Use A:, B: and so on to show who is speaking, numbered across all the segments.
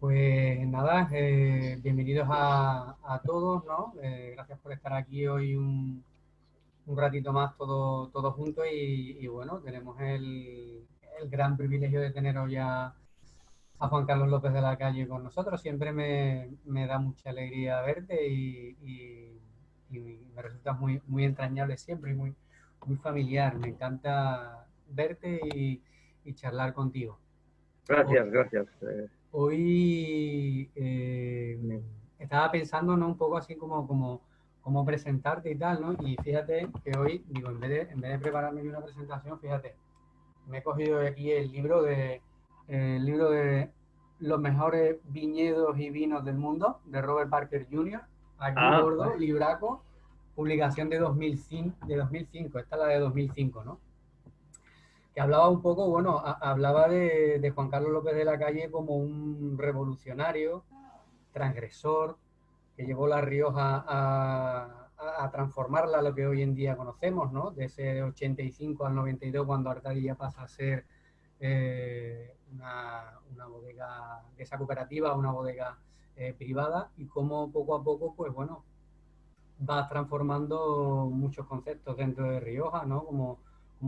A: Pues nada, bienvenidos a todos, ¿no? Gracias por estar aquí hoy un ratito más todos juntos y bueno, tenemos el gran privilegio de tener hoy a Juan Carlos López de la Calle con nosotros. Siempre me da mucha alegría verte y me resulta muy entrañable siempre y muy familiar. Me encanta verte y charlar contigo.
B: Gracias, gracias.
A: Hoy estaba pensando, ¿no? Un poco así como presentarte y tal, ¿no? Y fíjate que hoy, digo, en vez de prepararme una presentación, fíjate, me he cogido de aquí el libro de los mejores viñedos y vinos del mundo, de Robert Parker Jr., aquí
B: Ah,
A: gordo, libraco, publicación de 2005, esta es la de 2005, ¿no? Que hablaba un poco, bueno, hablaba de Juan Carlos López de la Calle como un revolucionario, transgresor, que llevó La Rioja a transformarla a lo que hoy en día conocemos, ¿no? De ese 85 al 92, cuando Artadi ya pasa a ser una bodega de esa cooperativa a una bodega privada, y cómo poco a poco, pues bueno, vas transformando muchos conceptos dentro de Rioja, ¿no? Como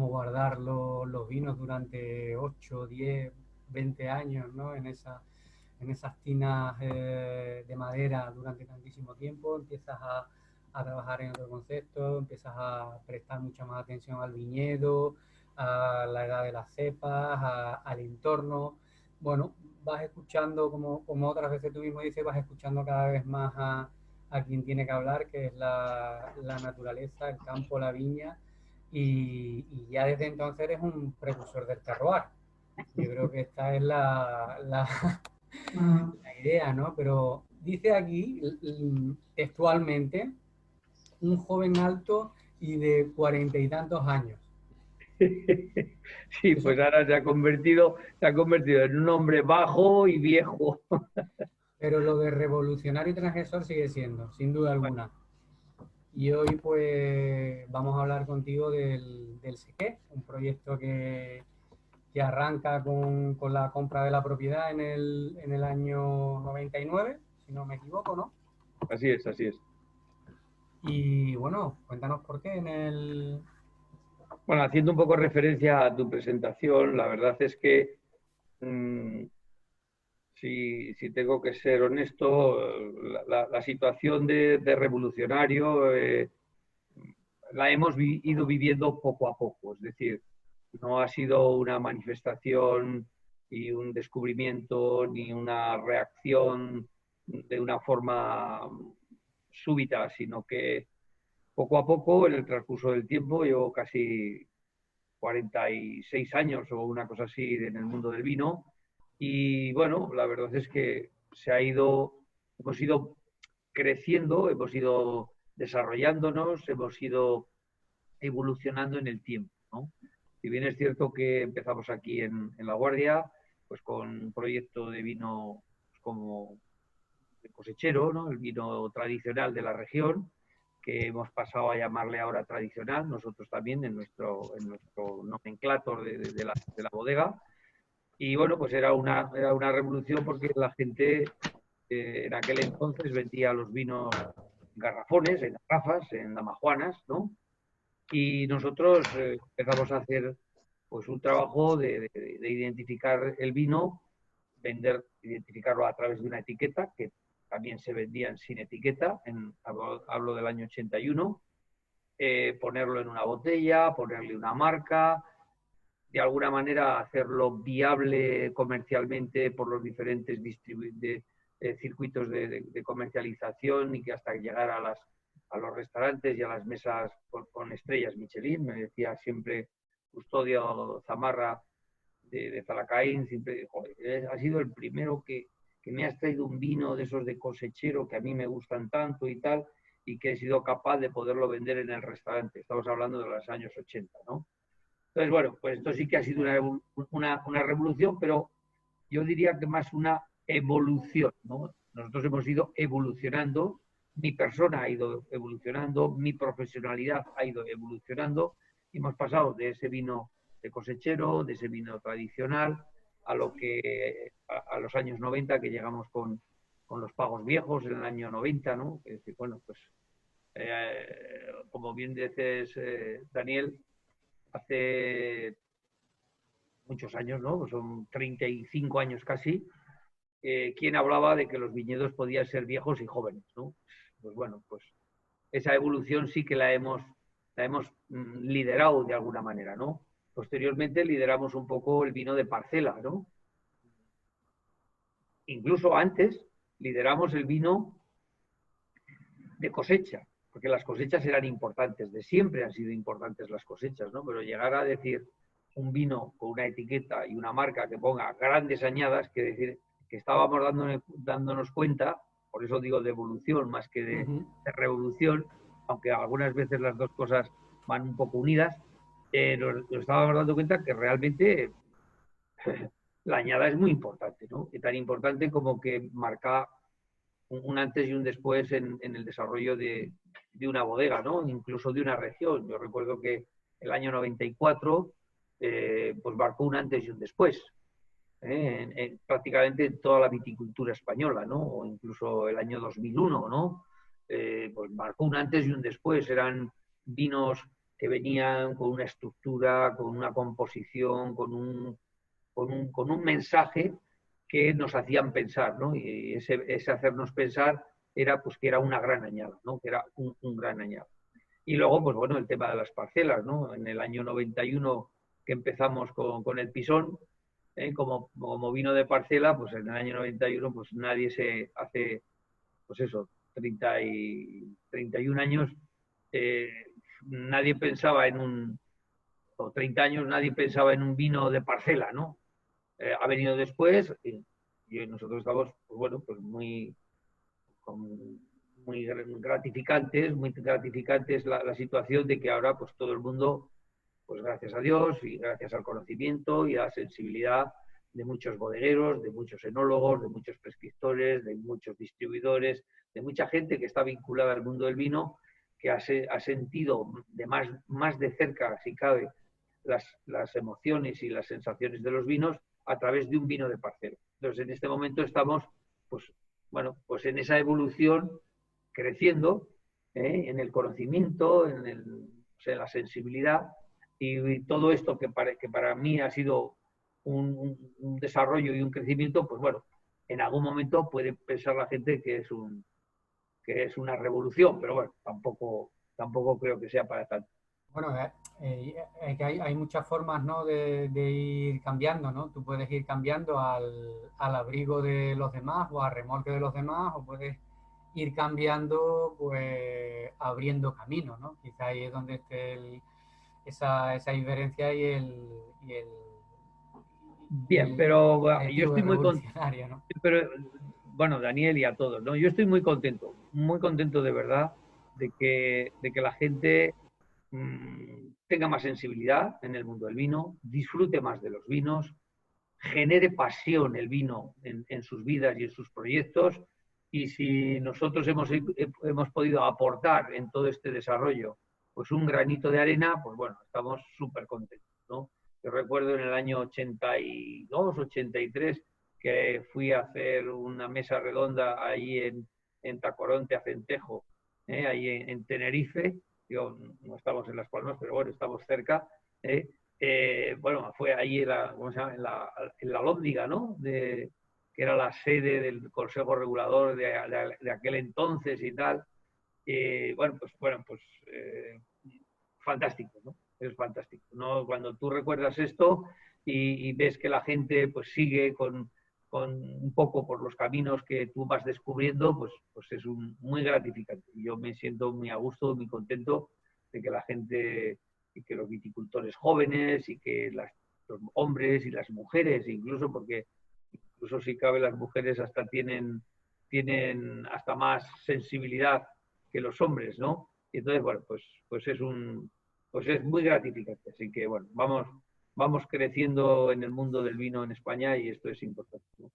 A: guardar los vinos durante 8, 10, 20 años, ¿no? En esas tinas de madera durante tantísimo tiempo. Empiezas a trabajar en otro concepto, empiezas a prestar mucha más atención al viñedo, a la edad de las cepas, al entorno. Bueno, vas escuchando, como otras veces tú mismo dices, vas escuchando cada vez más a quien tiene que hablar, que es la naturaleza, el campo, la viña, y ya desde entonces eres un precursor del terroir. Yo creo que esta es la idea, ¿no? Pero dice aquí textualmente, un joven alto y de 40 y tantos años.
B: sí,
A: Eso,
B: pues ahora se ha convertido en un hombre bajo y viejo.
A: pero lo de revolucionario y transgresor sigue siendo, sin duda alguna. Y hoy pues vamos a hablar contigo del Sequé, un proyecto que arranca con la compra de la propiedad en el año 99, si no me equivoco, ¿no?
B: Así es, así es.
A: Y bueno, cuéntanos por qué
B: Bueno, haciendo un poco referencia a tu presentación, la verdad es que mm, si tengo que ser honesto, la situación de revolucionario la hemos ido viviendo poco a poco. Es decir, no ha sido una manifestación y un descubrimiento ni una reacción de una forma súbita, sino que poco a poco, en el transcurso del tiempo, llevo casi 46 años o una cosa así en el mundo del vino. Y bueno, la verdad es que hemos ido creciendo, hemos ido desarrollándonos, hemos ido evolucionando en el tiempo, ¿no? Si bien es cierto que empezamos aquí en La Guardia, pues con un proyecto de vino como de cosechero, ¿no? El vino tradicional de la región, que hemos pasado a llamarle ahora tradicional, nosotros también en nuestro nomenclator de la bodega. Y bueno, pues era una revolución porque la gente en aquel entonces vendía los vinos en garrafones, en garrafas, en damajuanas, ¿no? Y nosotros empezamos a hacer pues un trabajo de identificar el vino, identificarlo a través de una etiqueta, que también se vendían sin etiqueta, hablo del año 81, ponerlo en una botella, ponerle una marca, de alguna manera hacerlo viable comercialmente por los diferentes circuitos de comercialización y que hasta llegar a los restaurantes y a las mesas con estrellas Michelin. Me decía siempre Custodio Zamarra de Zalacaín, siempre joder, ha sido el primero que me has traído un vino de esos de cosechero que a mí me gustan tanto y tal, y que he sido capaz de poderlo vender en el restaurante. Estamos hablando de los años 80, ¿no? Entonces, bueno, pues esto sí que ha sido una revolución, pero yo diría que más una evolución, ¿no? Nosotros hemos ido evolucionando, mi persona ha ido evolucionando, mi profesionalidad ha ido evolucionando, y hemos pasado de ese vino de cosechero, de ese vino tradicional, a lo que a los años 90, que llegamos con los pagos viejos en el año 90, ¿no? Es decir, bueno, pues como bien dices, Daniel, hace muchos años, ¿no? Pues son 35 años casi, ¿quién hablaba de que los viñedos podían ser viejos y jóvenes, ¿no? Pues bueno, pues esa evolución sí que la hemos liderado de alguna manera, ¿no? Posteriormente lideramos un poco el vino de parcela, ¿no? Incluso antes lideramos el vino de cosecha, porque las cosechas eran importantes, de siempre han sido importantes las cosechas, ¿no? Pero llegar a decir un vino con una etiqueta y una marca que ponga grandes añadas, que decir que estábamos dándonos cuenta, por eso digo de evolución más que de revolución, aunque algunas veces las dos cosas van un poco unidas, nos estábamos dando cuenta que realmente la añada es muy importante, ¿no? Y tan importante como que marca un antes y un después en el desarrollo de una bodega, ¿no? Incluso de una región. Yo recuerdo que el año 94 pues marcó un antes y un después, prácticamente en toda la viticultura española, ¿no? O incluso el año 2001, ¿no? Pues marcó un antes y un después. Eran vinos que venían con una estructura, con una composición, con un mensaje que nos hacían pensar, ¿no? Y ese hacernos pensar era pues que era una gran añada, ¿no? Que era un gran añado. Y luego, pues bueno, el tema de las parcelas, ¿no? En el año 91 que empezamos con el pisón, como vino de parcela, pues en el año 91 pues nadie se hace, pues eso, 31 años, eh, nadie pensaba en o 30 años nadie pensaba en un vino de parcela, ¿no? Ha venido después y nosotros estamos, pues bueno, pues muy gratificantes la situación de que ahora pues todo el mundo, pues gracias a Dios y gracias al conocimiento y a la sensibilidad de muchos bodegueros, de muchos enólogos, de muchos prescriptores, de muchos distribuidores, de mucha gente que está vinculada al mundo del vino, que ha sentido más de cerca, si cabe, las emociones y las sensaciones de los vinos a través de un vino de parcela. Entonces, en este momento estamos, pues, bueno, pues en esa evolución creciendo, en el conocimiento, o sea, la sensibilidad y todo esto que para mí ha sido un desarrollo y un crecimiento, pues bueno, en algún momento puede pensar la gente que es una revolución, pero bueno, tampoco creo que sea para tanto.
A: Bueno, que hay muchas formas, ¿no? de ir cambiando, ¿no? Tú puedes ir cambiando al abrigo de los demás o al remolque de los demás, o puedes ir cambiando, pues, abriendo camino, ¿no? Quizá ahí es donde esté esa diferencia
B: Bien,
A: y
B: pero
A: el
B: yo
A: adjetivo
B: estoy
A: de
B: muy contento,
A: revolucionario, ¿no?
B: pero bueno, Daniel y a todos, ¿no? Yo estoy muy contento de verdad de que la gente tenga más sensibilidad en el mundo del vino, disfrute más de los vinos, genere pasión el vino en sus vidas y en sus proyectos. Y si nosotros hemos podido aportar en todo este desarrollo pues un granito de arena, pues bueno, estamos súper contentos, ¿no? Yo recuerdo en el año 82, 83, que fui a hacer una mesa redonda ahí en Tacoronte, Acentejo, ahí en Tenerife. Yo, no estamos en Las Palmas, pero bueno, estamos cerca. Bueno, fue ahí ¿cómo se llama? En la Lóndiga, ¿no? Que era la sede del Consejo Regulador de aquel entonces y tal. Bueno, pues fantástico, ¿no? Es fantástico, ¿no? Cuando tú recuerdas esto y ves que la gente pues sigue con un poco por los caminos que tú vas descubriendo, pues es muy gratificante. Yo me siento muy a gusto, muy contento de que la gente y que los viticultores jóvenes y que los hombres y las mujeres, incluso porque incluso si cabe las mujeres hasta tienen hasta más sensibilidad que los hombres, ¿no? Y entonces, bueno, pues es muy gratificante. Así que, bueno, vamos creciendo en el mundo del vino en España y esto es importante, ¿no?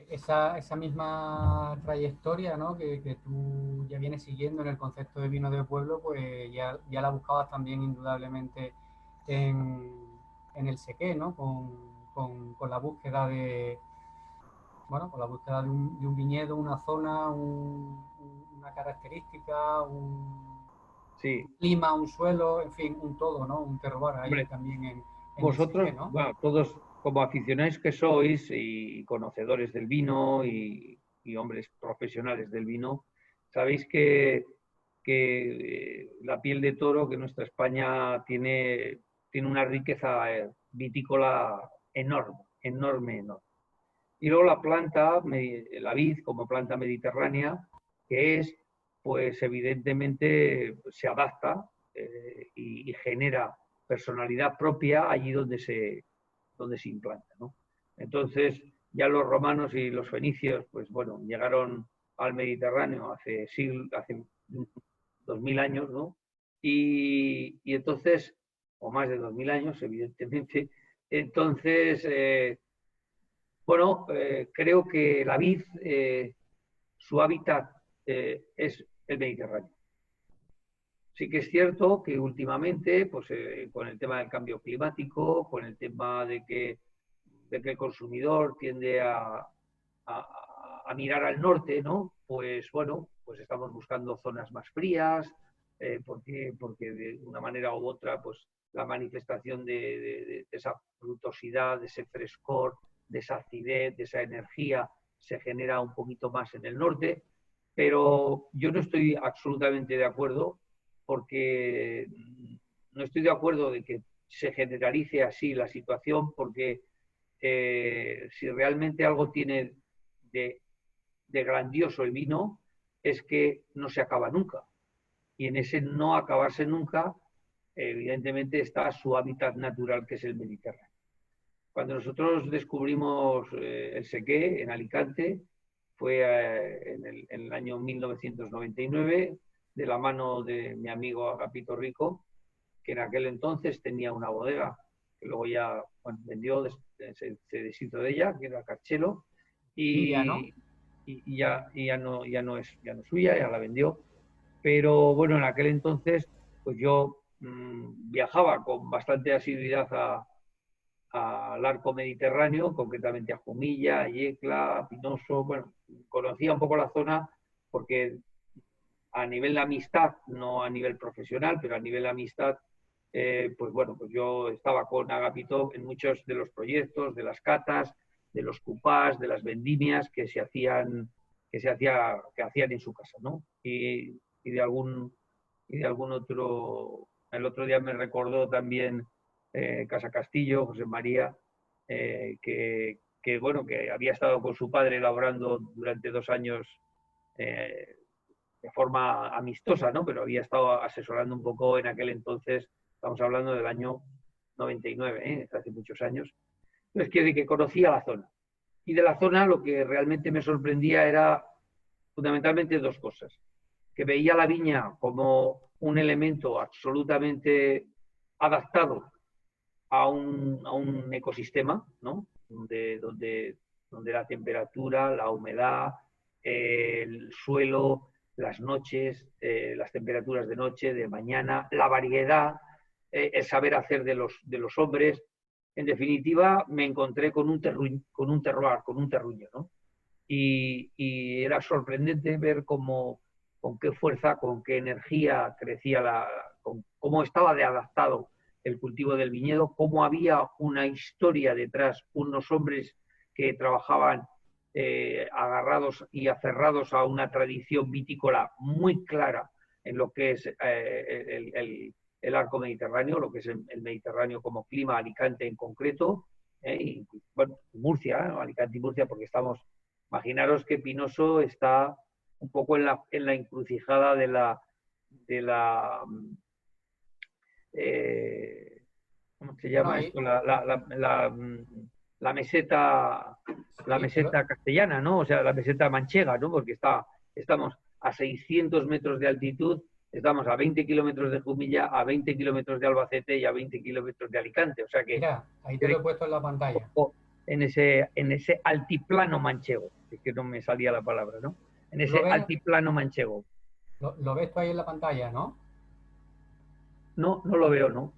A: Esa misma trayectoria, ¿no? que tú ya vienes siguiendo en el concepto de vino de pueblo, pues ya la buscabas también indudablemente en, en el sequé, ¿no? Con la búsqueda de, bueno, con la búsqueda de un viñedo, una zona, una característica, un
B: Sí,
A: clima, un suelo, en fin, un todo, ¿no? Un terroir ahí
B: hombre,
A: también en el
B: vosotros,
A: sequé, ¿no?
B: bueno, todos como aficionados que sois y conocedores del vino y hombres profesionales del vino, sabéis que la piel de toro, que nuestra España tiene una riqueza vitícola enorme, enorme, enorme. Y luego la planta, la vid como planta mediterránea, que es, pues evidentemente se adapta y genera personalidad propia allí donde se implanta, ¿no? Entonces, ya los romanos y los fenicios, pues bueno, llegaron al Mediterráneo hace 2000 años, ¿no? Y entonces, o más de 2000 años, evidentemente, entonces, bueno, creo que la vid, su hábitat es el Mediterráneo. Sí que es cierto que últimamente, pues con el tema del cambio climático, con el tema de que el consumidor tiende a mirar al norte, ¿no? Pues bueno, pues estamos buscando zonas más frías, porque de una manera u otra, pues la manifestación de esa frutosidad, de ese frescor, de esa acidez, de esa energía, se genera un poquito más en el norte, pero yo no estoy absolutamente de acuerdo porque no estoy de acuerdo de que se generalice así la situación porque si realmente algo tiene de, de grandioso el vino es que no se acaba nunca. Y en ese no acabarse nunca, evidentemente está su hábitat natural, que es el Mediterráneo. Cuando nosotros descubrimos el sequé en Alicante, fue en el año 1999, de la mano de mi amigo Agapito Rico, que en aquel entonces tenía una bodega, que luego ya bueno, vendió, se deshizo de ella, que era Carchelo,
A: India, ¿no?
B: ya no es suya, ya la vendió. Pero bueno, en aquel entonces, pues yo viajaba con bastante asiduidad al arco mediterráneo, concretamente a Jumilla, a Yecla, a Pinoso. Bueno, conocía un poco la zona porque a nivel de amistad, no a nivel profesional, pero a nivel de amistad, pues bueno, pues yo estaba con Agapito en muchos de los proyectos, de las catas, de los cupás, de las vendimias que hacían en su casa, ¿no? Y de algún otro. El otro día me recordó también Casa Castillo, José María, bueno, que había estado con su padre elaborando durante 2 años de forma amistosa, ¿no? Pero había estado asesorando un poco en aquel entonces, estamos hablando del año 99, hace muchos años. Entonces, quiere decir que conocía la zona. Y de la zona lo que realmente me sorprendía era fundamentalmente dos cosas. Que veía la viña como un elemento absolutamente adaptado a un ecosistema, ¿no? Donde la temperatura, la humedad, el suelo, las noches, las temperaturas de noche, de mañana, la variedad, el saber hacer de los hombres. En definitiva, me encontré con un terruño, ¿no? Y era sorprendente ver con qué fuerza, con qué energía crecía, cómo estaba de adaptado el cultivo del viñedo, cómo había una historia detrás, unos hombres que trabajaban agarrados y aferrados a una tradición vitícola muy clara en lo que es el arco mediterráneo, lo que es el Mediterráneo como clima, Alicante en concreto, y bueno, Murcia, ¿no? Alicante y Murcia, porque imaginaros que Pinoso está un poco en la encrucijada de la ¿cómo se
A: Bueno,
B: llama
A: ahí,
B: esto? La meseta, la
A: sí, pero
B: meseta castellana, ¿no? O sea, la meseta manchega, ¿no? Porque estamos a 600 metros de altitud, estamos a 20 kilómetros de Jumilla, a 20 kilómetros de Albacete y a 20 kilómetros de Alicante. O sea que
A: mira, ahí te lo he puesto en la pantalla.
B: en ese altiplano manchego, es que no me salía la palabra, ¿no? En
A: ¿Tú lo
B: ese
A: ves?
B: altiplano manchego.
A: Lo ves tú ahí en la pantalla, ¿no?
B: No, no lo veo, ¿no?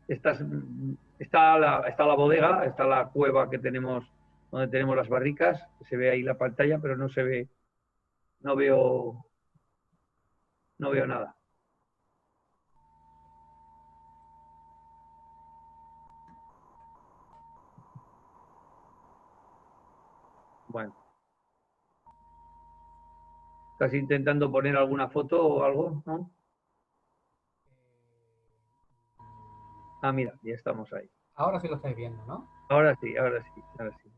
B: está la bodega, está la cueva que tenemos, donde tenemos las barricas, se ve ahí la pantalla, pero no se ve, no veo, no veo nada. Bueno, ¿estás intentando poner alguna foto o algo? ¿No? Ah, mira, ya estamos ahí.
A: Ahora sí lo estáis viendo, ¿no?
B: Ahora sí, ahora sí, ahora sí.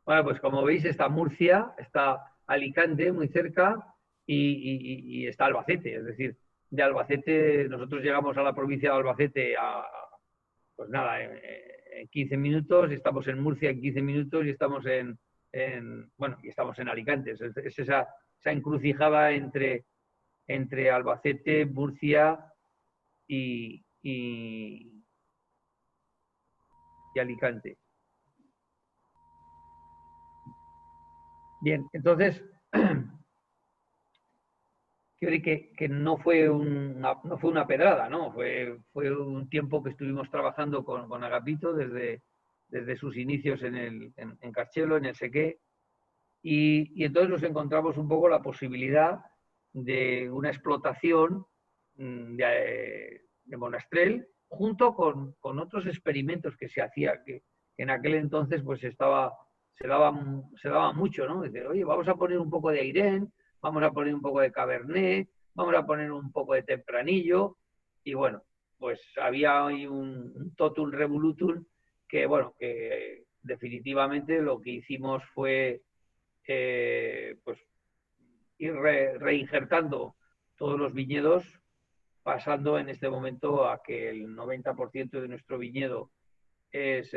B: Bueno, pues como veis está Murcia, está Alicante muy cerca y está Albacete. Es decir, de Albacete, nosotros llegamos a la provincia de Albacete pues nada, en 15 minutos, estamos en Murcia en 15 minutos y estamos bueno, y estamos en Alicante. Es esa encrucijada entre Albacete, Murcia y, y, y Alicante. Bien, entonces, quiero decir que no fue una pedrada, ¿no? Fue un tiempo que estuvimos trabajando con Agapito desde sus inicios en Carchelo, en el Sequé, y entonces nos encontramos un poco la posibilidad de una explotación de Monastrell junto con otros experimentos que se hacía, que en aquel entonces pues se daba mucho, ¿no? Decir, oye, vamos a poner un poco de Airén, vamos a poner un poco de Cabernet, vamos a poner un poco de Tempranillo, y bueno, pues había ahí un totum revolutum que, bueno, que definitivamente lo que hicimos fue pues ir reinjertando todos los viñedos, pasando en este momento a que el 90% de nuestro viñedo es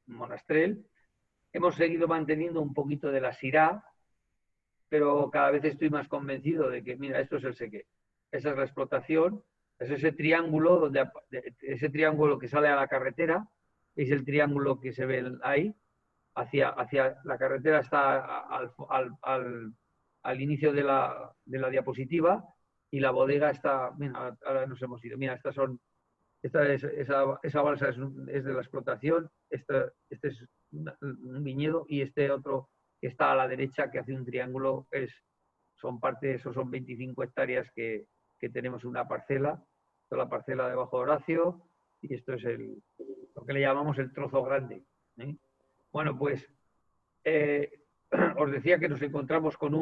B: Monastrell. Hemos seguido manteniendo un poquito de la Syrah, pero cada vez estoy más convencido de que, mira, esto es el Sequé. Esa es la explotación, es ese triángulo, ese triángulo que sale a la carretera, es el triángulo que se ve ahí, hacia la carretera está al inicio de la diapositiva y la bodega está, mira, ahora nos hemos ido, mira, esa balsa es de la explotación, este es un viñedo y este otro que está a la derecha que hace un triángulo esos son 25 hectáreas que tenemos una parcela, esta es la parcela de Bajo Horacio y esto es lo que le llamamos el trozo grande. ¿Eh? Bueno, pues eh, os decía que nos encontramos con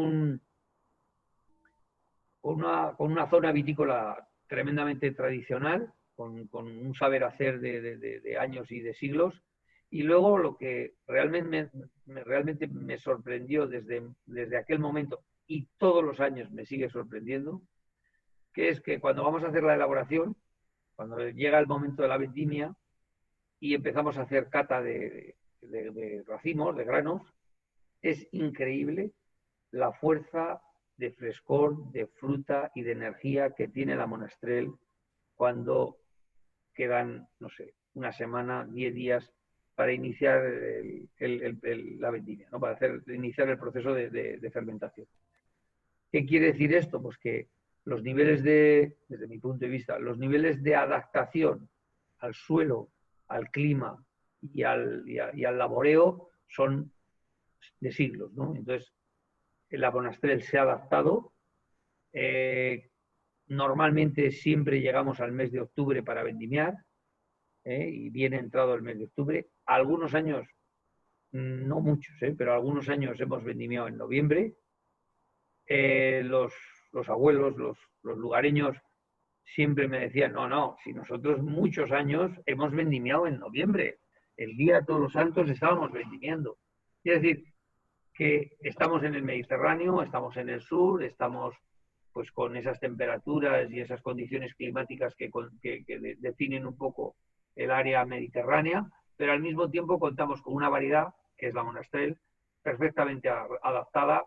B: una zona vitícola tremendamente tradicional, con un saber hacer de años y de siglos. Y luego lo que realmente me sorprendió desde aquel momento y todos los años me sigue sorprendiendo, que es que cuando vamos a hacer la elaboración, cuando llega el momento de la vendimia y empezamos a hacer cata de racimos, de granos, es increíble la fuerza de frescor, de fruta y de energía que tiene la Monastrell cuando quedan, no sé, una semana, 10 días para iniciar la vendimia, ¿no? Para iniciar el proceso de fermentación. ¿Qué quiere decir esto? Pues que los niveles desde mi punto de vista, los niveles de adaptación al suelo, al clima y al laboreo son de siglos, ¿no? Entonces, la Monastrell se ha adaptado. Normalmente siempre llegamos al mes de octubre para vendimiar y viene entrado el mes de octubre. Algunos años, no muchos, pero algunos años hemos vendimiado en noviembre. Los abuelos, los lugareños siempre me decían, no, no, si nosotros muchos años hemos vendimiado en noviembre, el día de Todos los Santos estábamos vendimiando. Es decir, que estamos en el Mediterráneo, estamos en el sur, estamos pues con esas temperaturas y esas condiciones climáticas que definen un poco el área mediterránea, pero al mismo tiempo contamos con una variedad, que es la Monastrell, perfectamente adaptada,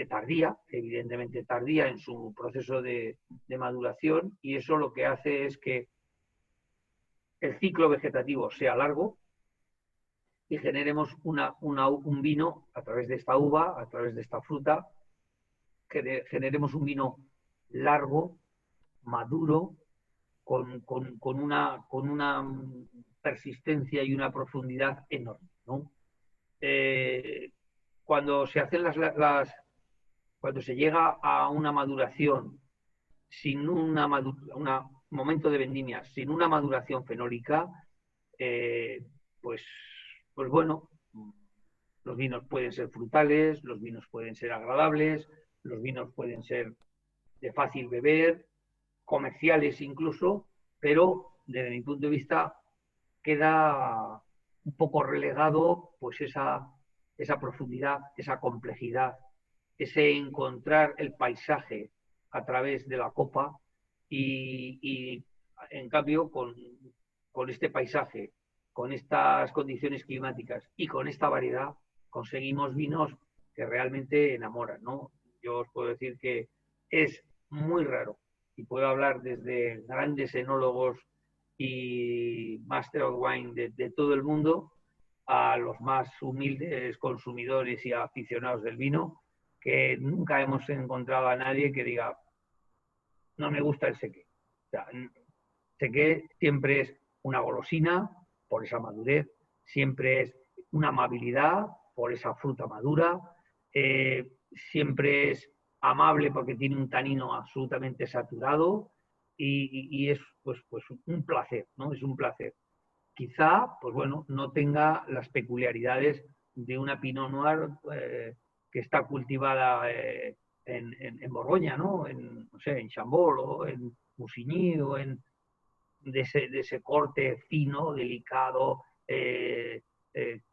B: tardía, evidentemente tardía en su proceso de maduración, y eso lo que hace es que el ciclo vegetativo sea largo, y generemos un vino a través de esta uva, a través de esta fruta, que generemos un vino largo, maduro, con una persistencia y una profundidad enorme, ¿no? Cuando se hacen cuando se llega a una maduración sin un momento de vendimia, sin una maduración fenólica, eh, pues, pues bueno, los vinos pueden ser frutales, los vinos pueden ser agradables, los vinos pueden ser de fácil beber, comerciales incluso, pero desde mi punto de vista queda un poco relegado pues esa profundidad, esa complejidad, ese encontrar el paisaje a través de la copa y en cambio con este paisaje, con estas condiciones climáticas y con esta variedad conseguimos vinos que realmente enamoran, ¿no? Yo os puedo decir que es muy raro y puedo hablar desde grandes enólogos y Master of Wine de todo el mundo a los más humildes consumidores y aficionados del vino, que nunca hemos encontrado a nadie que diga, no me gusta el sequé. O sea, sequé siempre es una golosina por esa madurez, siempre es una amabilidad por esa fruta madura, siempre es amable porque tiene un tanino absolutamente saturado y es pues un placer, ¿no? Es un placer. Quizá, pues bueno, no tenga las peculiaridades de una Pinot Noir que está cultivada en Borgoña, ¿no? No sé, en Chambord o en Musigny o de ese corte fino, delicado,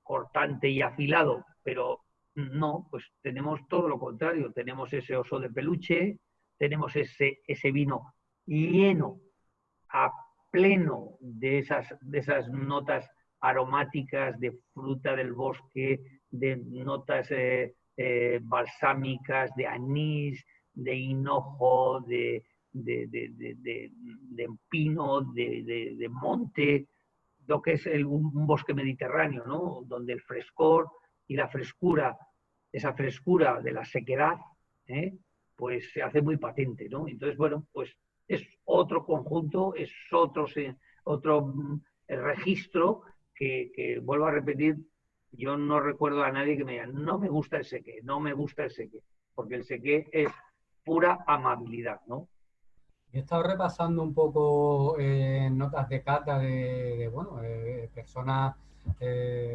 B: cortante y afilado, pero no, pues tenemos todo lo contrario, tenemos ese oso de peluche, tenemos ese vino lleno a pleno de esas notas aromáticas de fruta del bosque, de notas balsámicas, de anís, de hinojo, de pino, de monte, lo que es un bosque mediterráneo, ¿no? Donde el frescor y la frescura, esa frescura de la sequedad, ¿eh? Pues se hace muy patente, ¿no? Entonces, bueno, pues es otro conjunto, es otro registro que, vuelvo a repetir, yo no recuerdo a nadie que me diga, no me gusta el sequé, no me gusta el sequé, porque el sequé es pura amabilidad, ¿no?
A: Yo he estado repasando un poco notas de cata bueno, personas,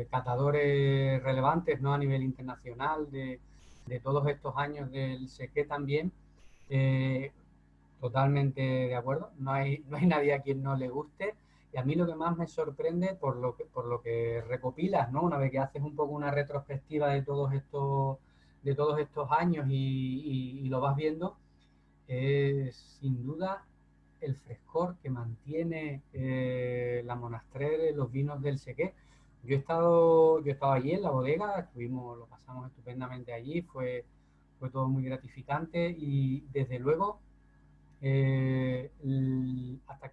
A: catadores relevantes, ¿no? A nivel internacional de todos estos años del sequé también. Eh, Totalmente de acuerdo. No hay nadie a quien no le guste. Y a mí lo que más me sorprende por lo que recopilas, ¿no? Una vez que haces un poco una retrospectiva de todos estos años y lo vas viendo, es sin duda el frescor que mantiene la Monastrell, los vinos del Sequé. Yo he estado allí en la bodega, lo pasamos estupendamente allí, fue todo muy gratificante y desde luego hasta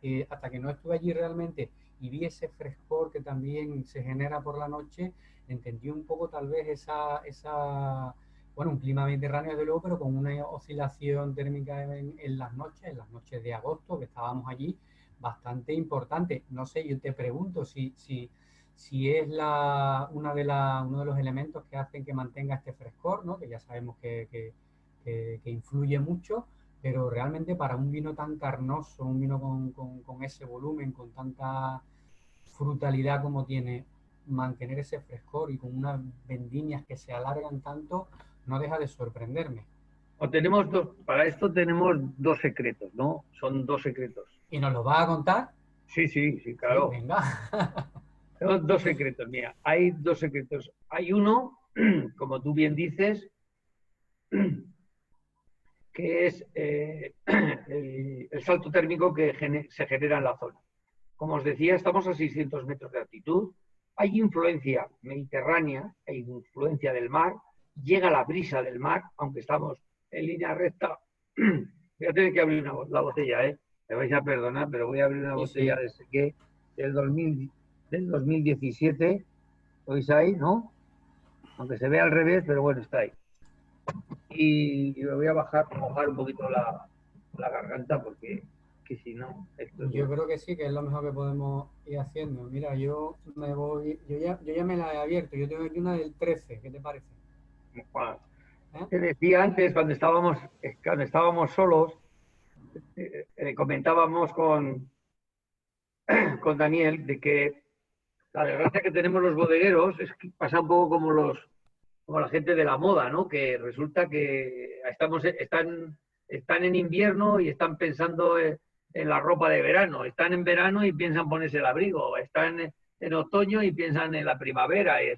A: que no estuve allí realmente y vi ese frescor que también se genera por la noche, entendí un poco tal vez bueno, un clima mediterráneo desde luego, pero con una oscilación térmica en las noches de agosto que estábamos allí, bastante importante. No sé, yo te pregunto si es uno de los elementos que hacen que mantenga este frescor, ¿no? Que ya sabemos que influye mucho, pero realmente para un vino tan carnoso, un vino con ese volumen, con tanta frutalidad como tiene, mantener ese frescor y con unas vendimias que se alargan tanto, no deja de sorprenderme.
B: Para esto tenemos dos secretos, ¿no? Son dos secretos.
A: ¿Y nos lo vas a contar?
B: Sí, sí, sí,
A: Sí,
B: claro.
A: venga.
B: Tenemos dos secretos, mira. Hay dos secretos. Hay uno, como tú bien dices, que es el salto térmico que se genera en la zona. Como os decía, estamos a 600 metros de altitud, hay influencia mediterránea, hay influencia del mar, llega la brisa del mar, aunque estamos en línea recta. Voy a tener que abrir la botella, ¿eh? Me vais a perdonar, pero voy a abrir una
A: Sí,
B: botella
A: sí.
B: de sequé del 2017. ¿Lo veis ahí, no? Aunque se vea al revés, pero bueno, está ahí. Y me voy a mojar un poquito la garganta porque que si no...
A: Yo creo que sí, que es lo mejor que podemos ir haciendo. Mira, yo me voy, yo ya me la he abierto, yo tengo aquí una del 13, ¿qué te parece?
B: Bueno,
A: ¿Eh?
B: te decía antes, cuando estábamos solos, comentábamos con Daniel de que la desgracia que tenemos los bodegueros es que pasa un poco como la gente de la moda, ¿no? Que resulta que están en invierno y están pensando en la ropa de verano, están en verano y piensan ponerse el abrigo, están en otoño y piensan en la primavera. O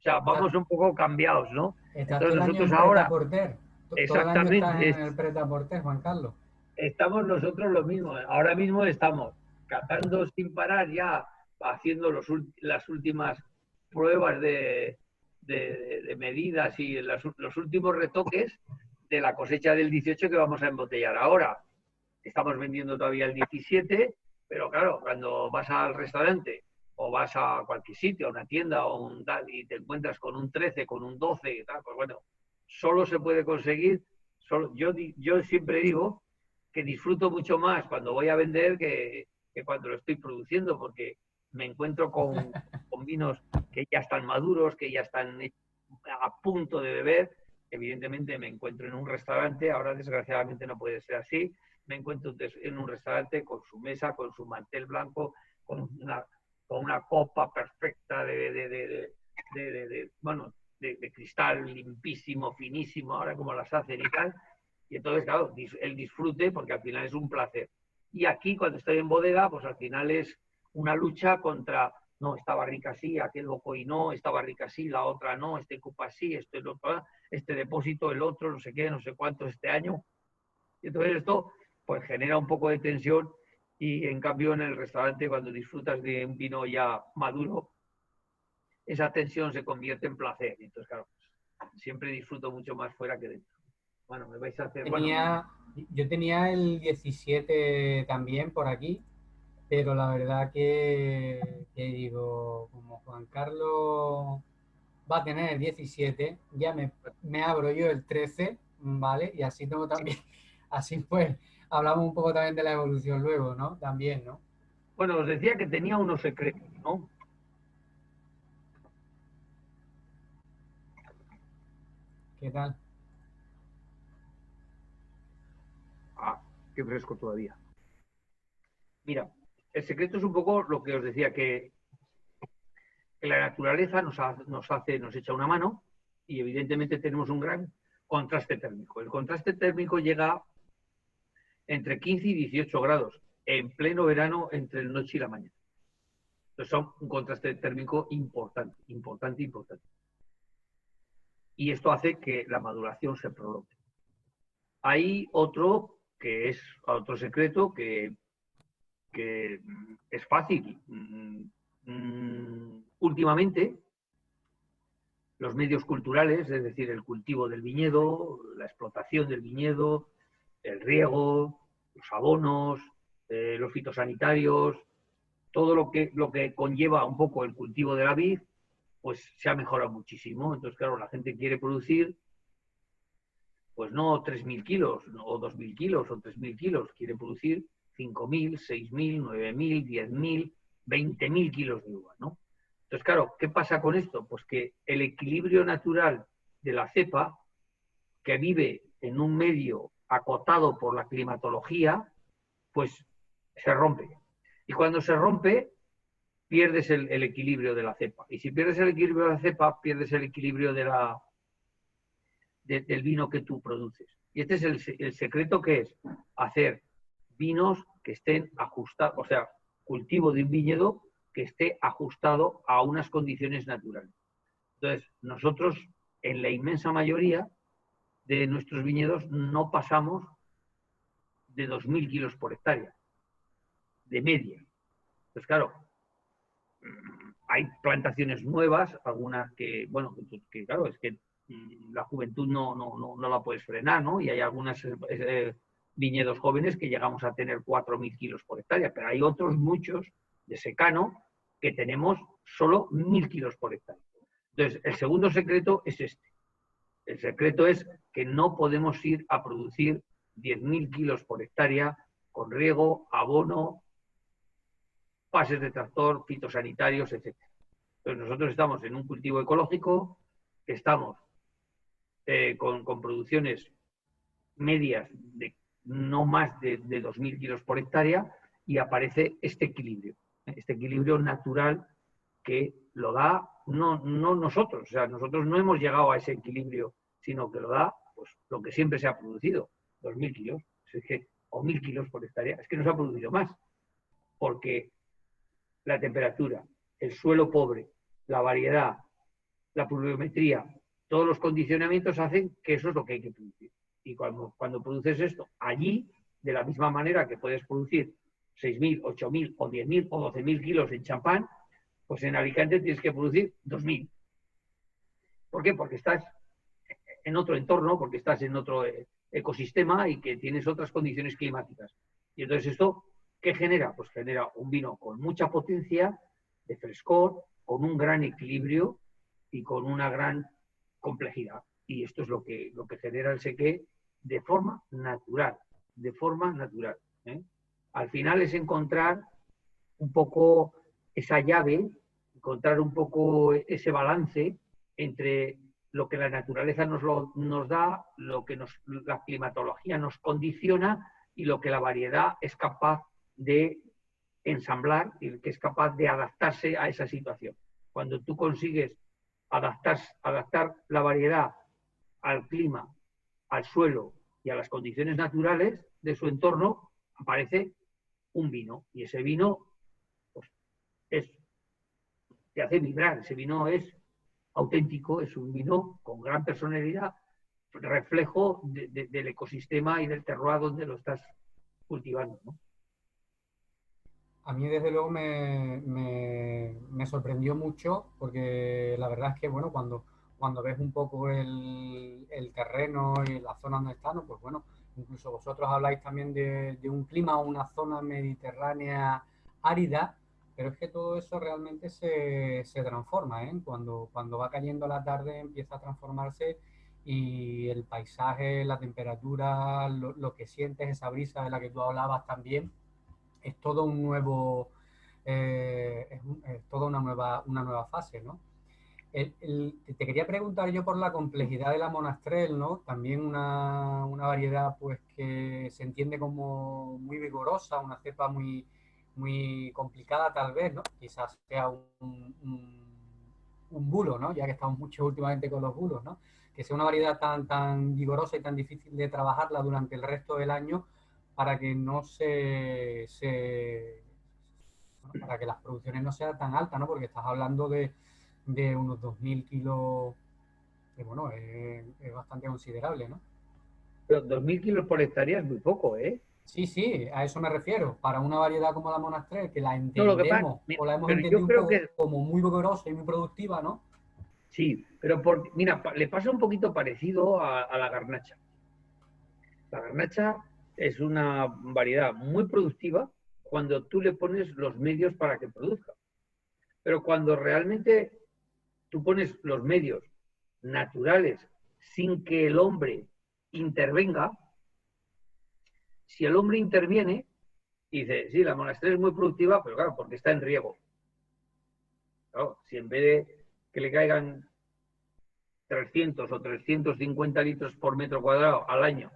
B: sea,
A: Estás,
B: vamos un poco cambiados, ¿no?
A: estás todo
B: Entonces
A: el año
B: nosotros
A: en
B: ahora,
A: prêt-à-porter. Todo el año estás
B: exactamente,
A: en el prêt-à-porter, Juan Carlos.
B: estamos nosotros lo mismo. Ahora mismo estamos cazando sin parar ya, haciendo las últimas pruebas de medidas y los últimos retoques de la cosecha del 18 que vamos a embotellar ahora. Estamos vendiendo todavía el 17, pero claro, cuando vas al restaurante o vas a cualquier sitio, a una tienda o un tal, y te encuentras con un 13, con un 12 y tal, pues bueno, solo se puede conseguir, yo siempre digo que disfruto mucho más cuando voy a vender que cuando lo estoy produciendo, porque me encuentro con vinos que ya están maduros, que ya están a punto de beber. Evidentemente me encuentro en un restaurante, ahora desgraciadamente no puede ser así, me encuentro en un restaurante con su mesa, con su mantel blanco, con una copa perfecta bueno, de cristal limpísimo, finísimo, ahora como las hacen y tal. Y entonces, claro, el disfrute, porque al final es un placer. Y aquí, cuando estoy en bodega, pues al final es una lucha contra, no, esta barrica sí, aquel bocoy no, esta barrica sí, la otra no, este cupa sí, este depósito, el otro, no sé qué, no sé cuánto este año. Y entonces esto pues genera un poco de tensión y en cambio en el restaurante cuando disfrutas de un vino ya maduro, esa tensión se convierte en placer. Entonces, claro, siempre disfruto mucho más fuera que dentro. Bueno, me vais a hacer, bueno,
A: Yo tenía el 17 también por aquí, pero la verdad que digo, como Juan Carlos va a tener el 17, ya me abro yo el 13, ¿vale? Y así tengo también, así pues, hablamos un poco también de la evolución luego, ¿no? También, ¿no?
B: bueno, os decía que tenía unos secretos, ¿no?
A: ¿Qué tal?
B: Ah, qué fresco todavía. Mira, el secreto es un poco lo que os decía, que la naturaleza nos echa una mano y evidentemente tenemos un gran contraste térmico. El contraste térmico llega entre 15 y 18 grados, en pleno verano entre la noche y la mañana. Entonces son un contraste térmico importante, importante, importante. Y esto hace que la maduración se prolongue. Hay otro que es otro secreto que es fácil. Últimamente, los medios culturales, es decir, el cultivo del viñedo, la explotación del viñedo, el riego, los abonos, los fitosanitarios, todo lo que conlleva un poco el cultivo de la vid, pues se ha mejorado muchísimo. Entonces, claro, la gente quiere producir, pues no 3.000 kilos, o 2.000 kilos, o 3.000 kilos, quiere producir 5.000, 6.000, 9.000, 10.000, 20.000 kilos de uva, ¿no? Entonces, claro, ¿qué pasa con esto? Pues que el equilibrio natural de la cepa, que vive en un medio acotado por la climatología, pues se rompe. Y cuando se rompe, pierdes el equilibrio de la cepa. Y si pierdes el equilibrio de la cepa, pierdes el equilibrio del vino que tú produces. Y este es el secreto, que es hacer vinos que estén ajustados, o sea, cultivo de un viñedo que esté ajustado a unas condiciones naturales. Entonces, nosotros, en la inmensa mayoría de nuestros viñedos, no pasamos de 2.000 kilos por hectárea, de media. Pues claro, hay plantaciones nuevas, algunas que, bueno, que claro, es que la juventud no la puedes frenar, ¿no? Y hay algunas viñedos jóvenes que llegamos a tener 4.000 kilos por hectárea, pero hay otros muchos de secano que tenemos solo 1.000 kilos por hectárea. Entonces, el segundo secreto es este. El secreto es que no podemos ir a producir 10.000 kilos por hectárea con riego, abono, pases de tractor, fitosanitarios, etc. Entonces nosotros estamos en un cultivo ecológico, estamos con producciones medias de no más de 2.000 kilos por hectárea y aparece este equilibrio natural que lo da no nosotros, o sea, nosotros no hemos llegado a ese equilibrio, sino que lo da pues, lo que siempre se ha producido, 2.000 kilos, es que, o 1.000 kilos por hectárea, es que no se ha producido más, porque la temperatura, el suelo pobre, la variedad, la pluviometría, todos los condicionamientos hacen que eso es lo que hay que producir. Y cuando produces esto allí, de la misma manera que puedes producir 6.000, 8.000 o 10.000 o 12.000 kilos en champán, pues en Alicante tienes que producir 2.000. ¿Por qué? Porque estás en otro entorno, porque estás en otro ecosistema y que tienes otras condiciones climáticas. Y entonces esto, ¿qué genera? Pues genera un vino con mucha potencia, de frescor, con un gran equilibrio y con una gran complejidad. Y esto es lo que genera el Sequé de forma natural, de forma natural. Al final es encontrar un poco esa llave, encontrar un poco ese balance entre lo que la naturaleza nos da, lo que la climatología nos condiciona y lo que la variedad es capaz de ensamblar y que es capaz de adaptarse a esa situación. Cuando tú consigues adaptar la variedad al clima, al suelo y a las condiciones naturales de su entorno, aparece un vino. Y ese vino pues, te hace vibrar. Ese vino es auténtico, es un vino con gran personalidad, reflejo del ecosistema y del terroir donde lo estás cultivando, ¿no?
A: A mí, desde luego, me sorprendió mucho porque la verdad es que, bueno, cuando ves un poco el terreno y la zona donde está, ¿no? Pues bueno, incluso vosotros habláis también de un clima o una zona mediterránea árida, pero es que todo eso realmente se transforma, ¿eh? Cuando va cayendo la tarde empieza a transformarse y el paisaje, la temperatura, lo que sientes, esa brisa de la que tú hablabas también es todo un nuevo, es toda una nueva fase, ¿no? Te quería preguntar yo por la complejidad de la monastrell, ¿no? También una variedad pues que se entiende como muy vigorosa, una cepa muy complicada tal vez, ¿no? Quizás sea un bulo, ¿no? Ya que estamos mucho últimamente con los bulos, ¿no? Que sea una variedad tan vigorosa y tan difícil de trabajarla durante el resto del año para que no bueno, para que las producciones no sean tan altas, ¿no? Porque estás hablando de unos 2.000 kilos, que bueno, es bastante considerable, ¿no?
B: Pero 2.000 kilos por hectárea es muy poco, ¿eh?
A: Sí, sí, a eso me refiero. Para una variedad como la Monastrell, que la
B: No, lo que pasa,
A: entendemos o la hemos
B: pero yo
A: entendido un
B: creo
A: poco
B: que
A: como muy vigorosa y muy productiva, ¿no?
B: sí, pero mira, le pasa un poquito parecido a la garnacha. La garnacha es una variedad muy productiva cuando tú le pones los medios para que produzca. Pero cuando realmente tú pones los medios naturales sin que el hombre intervenga, si el hombre interviene, dice, sí, la monastrell es muy productiva, pero claro, porque está en riego. Claro, si en vez de que le caigan 300 o 350 litros por metro cuadrado al año,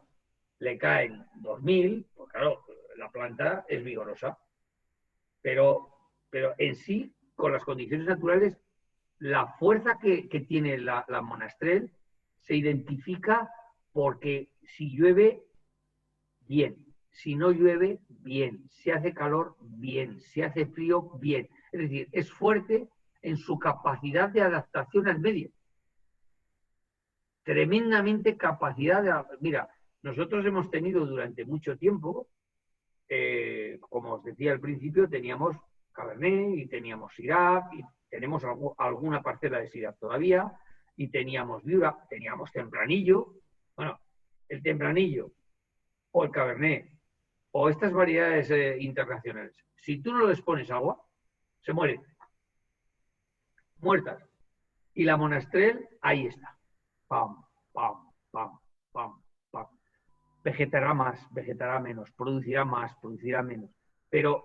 B: le caen 2.000, pues claro, la planta es vigorosa. Pero, pero en sí, con las condiciones naturales, la fuerza que tiene la monastrell se identifica porque si llueve, bien. Si no llueve, bien. Si hace calor, bien. Si hace frío, bien. Es decir, es fuerte en su capacidad de adaptación al medio. Tremendamente capacidad de... Mira, nosotros hemos tenido durante mucho tiempo, como os decía al principio, teníamos Cabernet y teníamos Syrah y tenemos alguna parcela de Syrah todavía y teníamos Viura, teníamos Tempranillo. Bueno, el Tempranillo o el Cabernet o estas variedades internacionales, si tú no les pones agua, se mueren, muertas. Y la Monastrell ahí está. Pam, pam, pam, pam, pam. vegetará más, vegetará menos, producirá más, producirá menos. Pero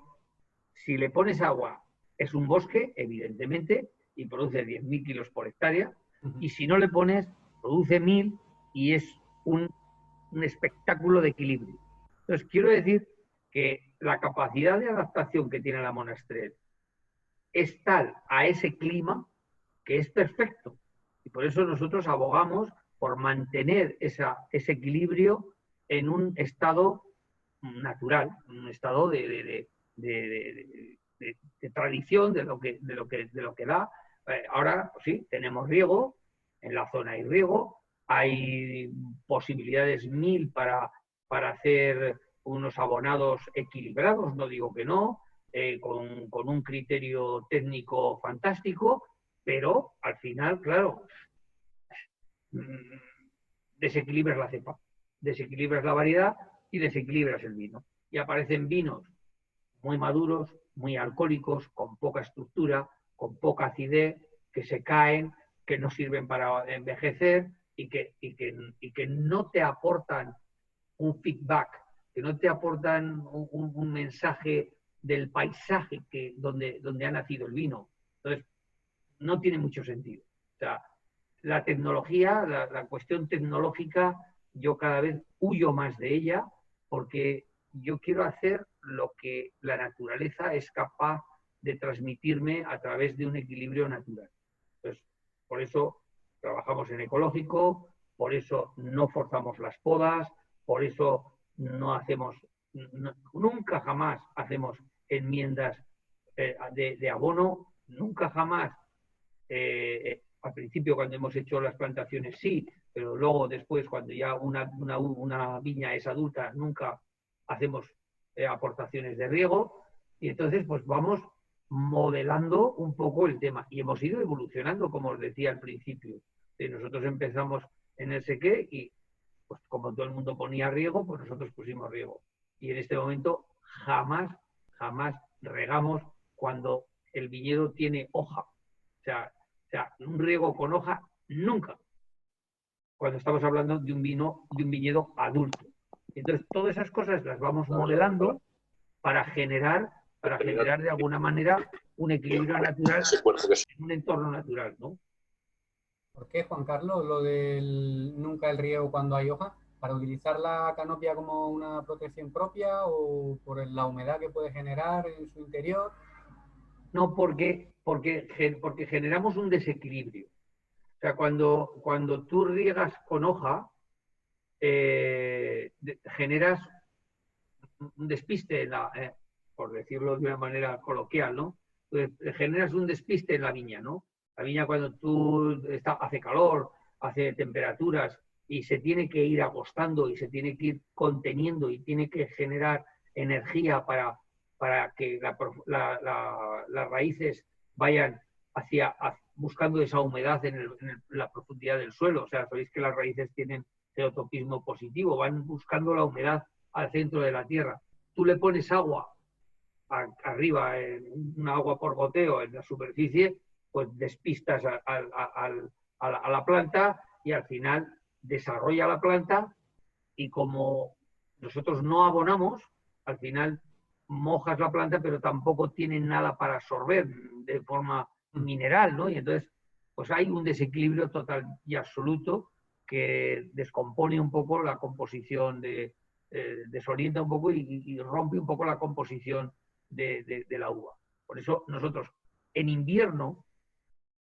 B: si le pones agua, es un bosque, evidentemente, y produce 10.000 kilos por hectárea, y si no le pones, produce 1.000 y es un espectáculo de equilibrio. Entonces, quiero decir que la capacidad de adaptación que tiene la monastrell es tal a ese clima que es perfecto. Y por eso nosotros abogamos por mantener ese equilibrio en un estado natural, un estado de tradición de lo que da. Ahora, pues sí, tenemos riego, en la zona hay riego, hay posibilidades 1.000 para hacer unos abonados equilibrados, no digo que no, con un criterio técnico fantástico, pero al final, claro, desequilibras la cepa, desequilibras la variedad y desequilibras el vino. Y aparecen vinos muy maduros, muy alcohólicos, con poca estructura, con poca acidez, que se caen, que no sirven para envejecer y que no te aportan un feedback, que no te aportan un mensaje del paisaje donde ha nacido el vino. Entonces, no tiene mucho sentido. O sea, la tecnología, la cuestión tecnológica, yo cada vez huyo más de ella porque yo quiero hacer lo que la naturaleza es capaz de transmitirme a través de un equilibrio natural. Entonces, por eso trabajamos en ecológico, por eso no forzamos las podas, por eso no hacemos, nunca jamás hacemos enmiendas de abono, nunca jamás al principio cuando hemos hecho las plantaciones sí, pero luego después cuando ya una viña es adulta nunca hacemos aportaciones de riego y entonces pues vamos modelando un poco el tema y hemos ido evolucionando como os decía al principio. Nosotros empezamos en el sequé y pues como todo el mundo ponía riego, pues nosotros pusimos riego. Y en este momento jamás regamos cuando el viñedo tiene hoja. O sea, un riego con hoja, nunca. Cuando estamos hablando de un viñedo adulto. Entonces, todas esas cosas las vamos modelando para generar de alguna manera un equilibrio natural en un entorno natural, ¿no?
A: ¿Por qué, Juan Carlos, lo del nunca el riego cuando hay hoja? ¿Para utilizar la canopia como una protección propia o por la humedad que puede generar en su interior?
B: No, porque generamos un desequilibrio. O sea, cuando tú riegas con hoja, generas un despiste, por decirlo de una manera coloquial, ¿no? Entonces, generas un despiste en la viña, ¿no? La viña cuando hace calor, hace temperaturas y se tiene que ir agostando y se tiene que ir conteniendo y tiene que generar energía para que las raíces vayan buscando esa humedad en la profundidad del suelo. O sea, sabéis que las raíces tienen geotopismo positivo, van buscando la humedad al centro de la tierra. Tú le pones agua arriba, un agua por goteo en la superficie, pues despistas a la planta y al final desarrolla la planta y como nosotros no abonamos, al final mojas la planta, pero tampoco tiene nada para absorber de forma mineral, ¿no? Y entonces, pues hay un desequilibrio total y absoluto que descompone un poco la composición, desorienta un poco y rompe un poco la composición de la uva. Por eso nosotros en invierno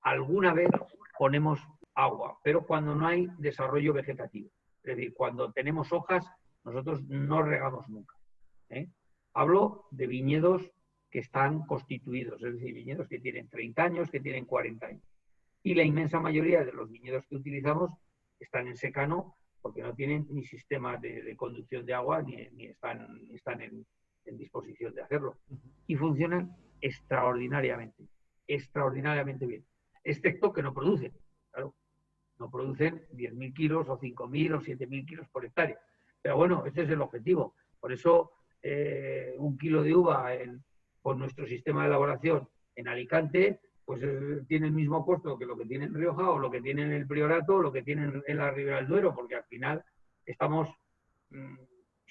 B: alguna vez ponemos agua, pero cuando no hay desarrollo vegetativo. Es decir, cuando tenemos hojas, nosotros no regamos nunca. Hablo de viñedos que están constituidos, es decir, viñedos que tienen 30 años, que tienen 40 años. Y la inmensa mayoría de los viñedos que utilizamos están en secano porque no tienen ni sistema de conducción de agua ni están en disposición de hacerlo. Y funcionan extraordinariamente bien. Excepto que no producen, claro. No producen 10.000 kilos o 5.000 o 7.000 kilos por hectárea. Pero bueno, ese es el objetivo. Por eso un kilo de uva con nuestro sistema de elaboración en Alicante pues tiene el mismo costo que lo que tiene en Rioja o lo que tiene en el Priorato o lo que tiene en la Ribera del Duero, porque al final estamos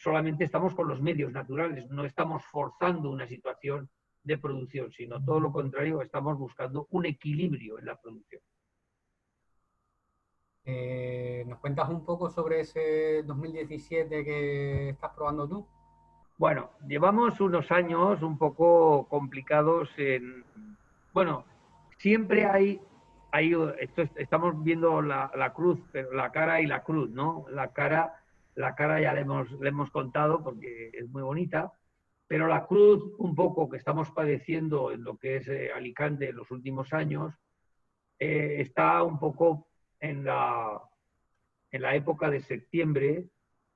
B: solamente estamos con los medios naturales, no estamos forzando una situación de producción, sino todo lo contrario, estamos buscando un equilibrio en la producción.
A: ¿Nos cuentas un poco sobre ese 2017 que estás probando tú?
B: Bueno, llevamos unos años un poco complicados bueno, siempre estamos viendo la cruz, pero la cara y la cruz, ¿no? La cara ya le hemos contado porque es muy bonita, pero la cruz un poco que estamos padeciendo en lo que es Alicante en los últimos años, está un poco en en la época de septiembre,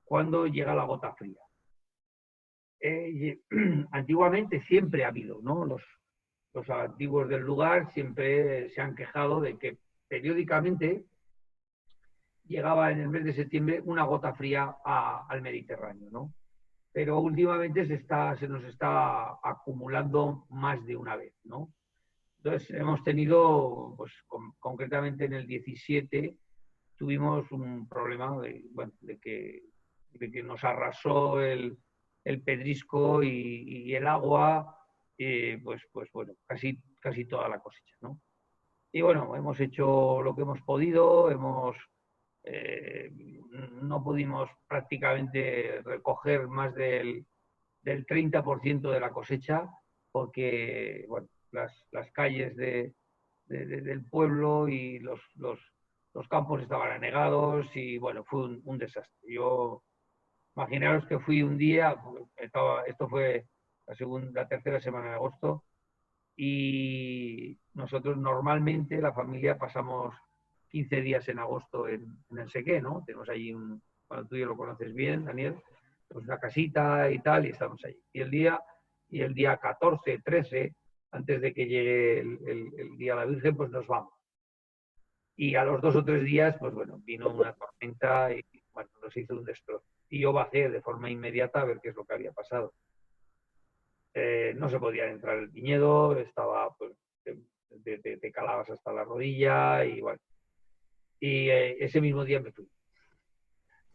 B: cuando llega la gota fría. Antiguamente siempre ha habido, ¿no? Los antiguos del lugar siempre se han quejado de que periódicamente llegaba en el mes de septiembre una gota fría al Mediterráneo, ¿no? Pero últimamente se nos está acumulando más de una vez, ¿no? Entonces hemos tenido, pues concretamente en el 17, tuvimos un problema bueno, de que nos arrasó el pedrisco y el agua, pues bueno, casi toda la cosecha, ¿no? Y bueno, hemos hecho lo que hemos podido, eh, no pudimos prácticamente recoger más del 30% de la cosecha, porque bueno, las calles del pueblo y los campos estaban anegados y bueno, fue un desastre. Imaginaros que fui un día, esto fue la tercera semana de agosto, y nosotros normalmente, la familia, pasamos 15 días en agosto en el Sequé, ¿no? Tenemos allí bueno, tú ya lo conoces bien, Daniel, pues una casita y tal, y estamos allí. Y el día 14, 13, antes de que llegue el Día de la Virgen, pues nos vamos. Y a los 2 o 3 días, pues bueno, vino una tormenta y bueno, nos hizo un destrozo. Y yo bajé de forma inmediata a ver qué es lo que había pasado. No se podía entrar el viñedo, estaba, pues, te calabas hasta la rodilla y bueno. Y ese mismo día me fui.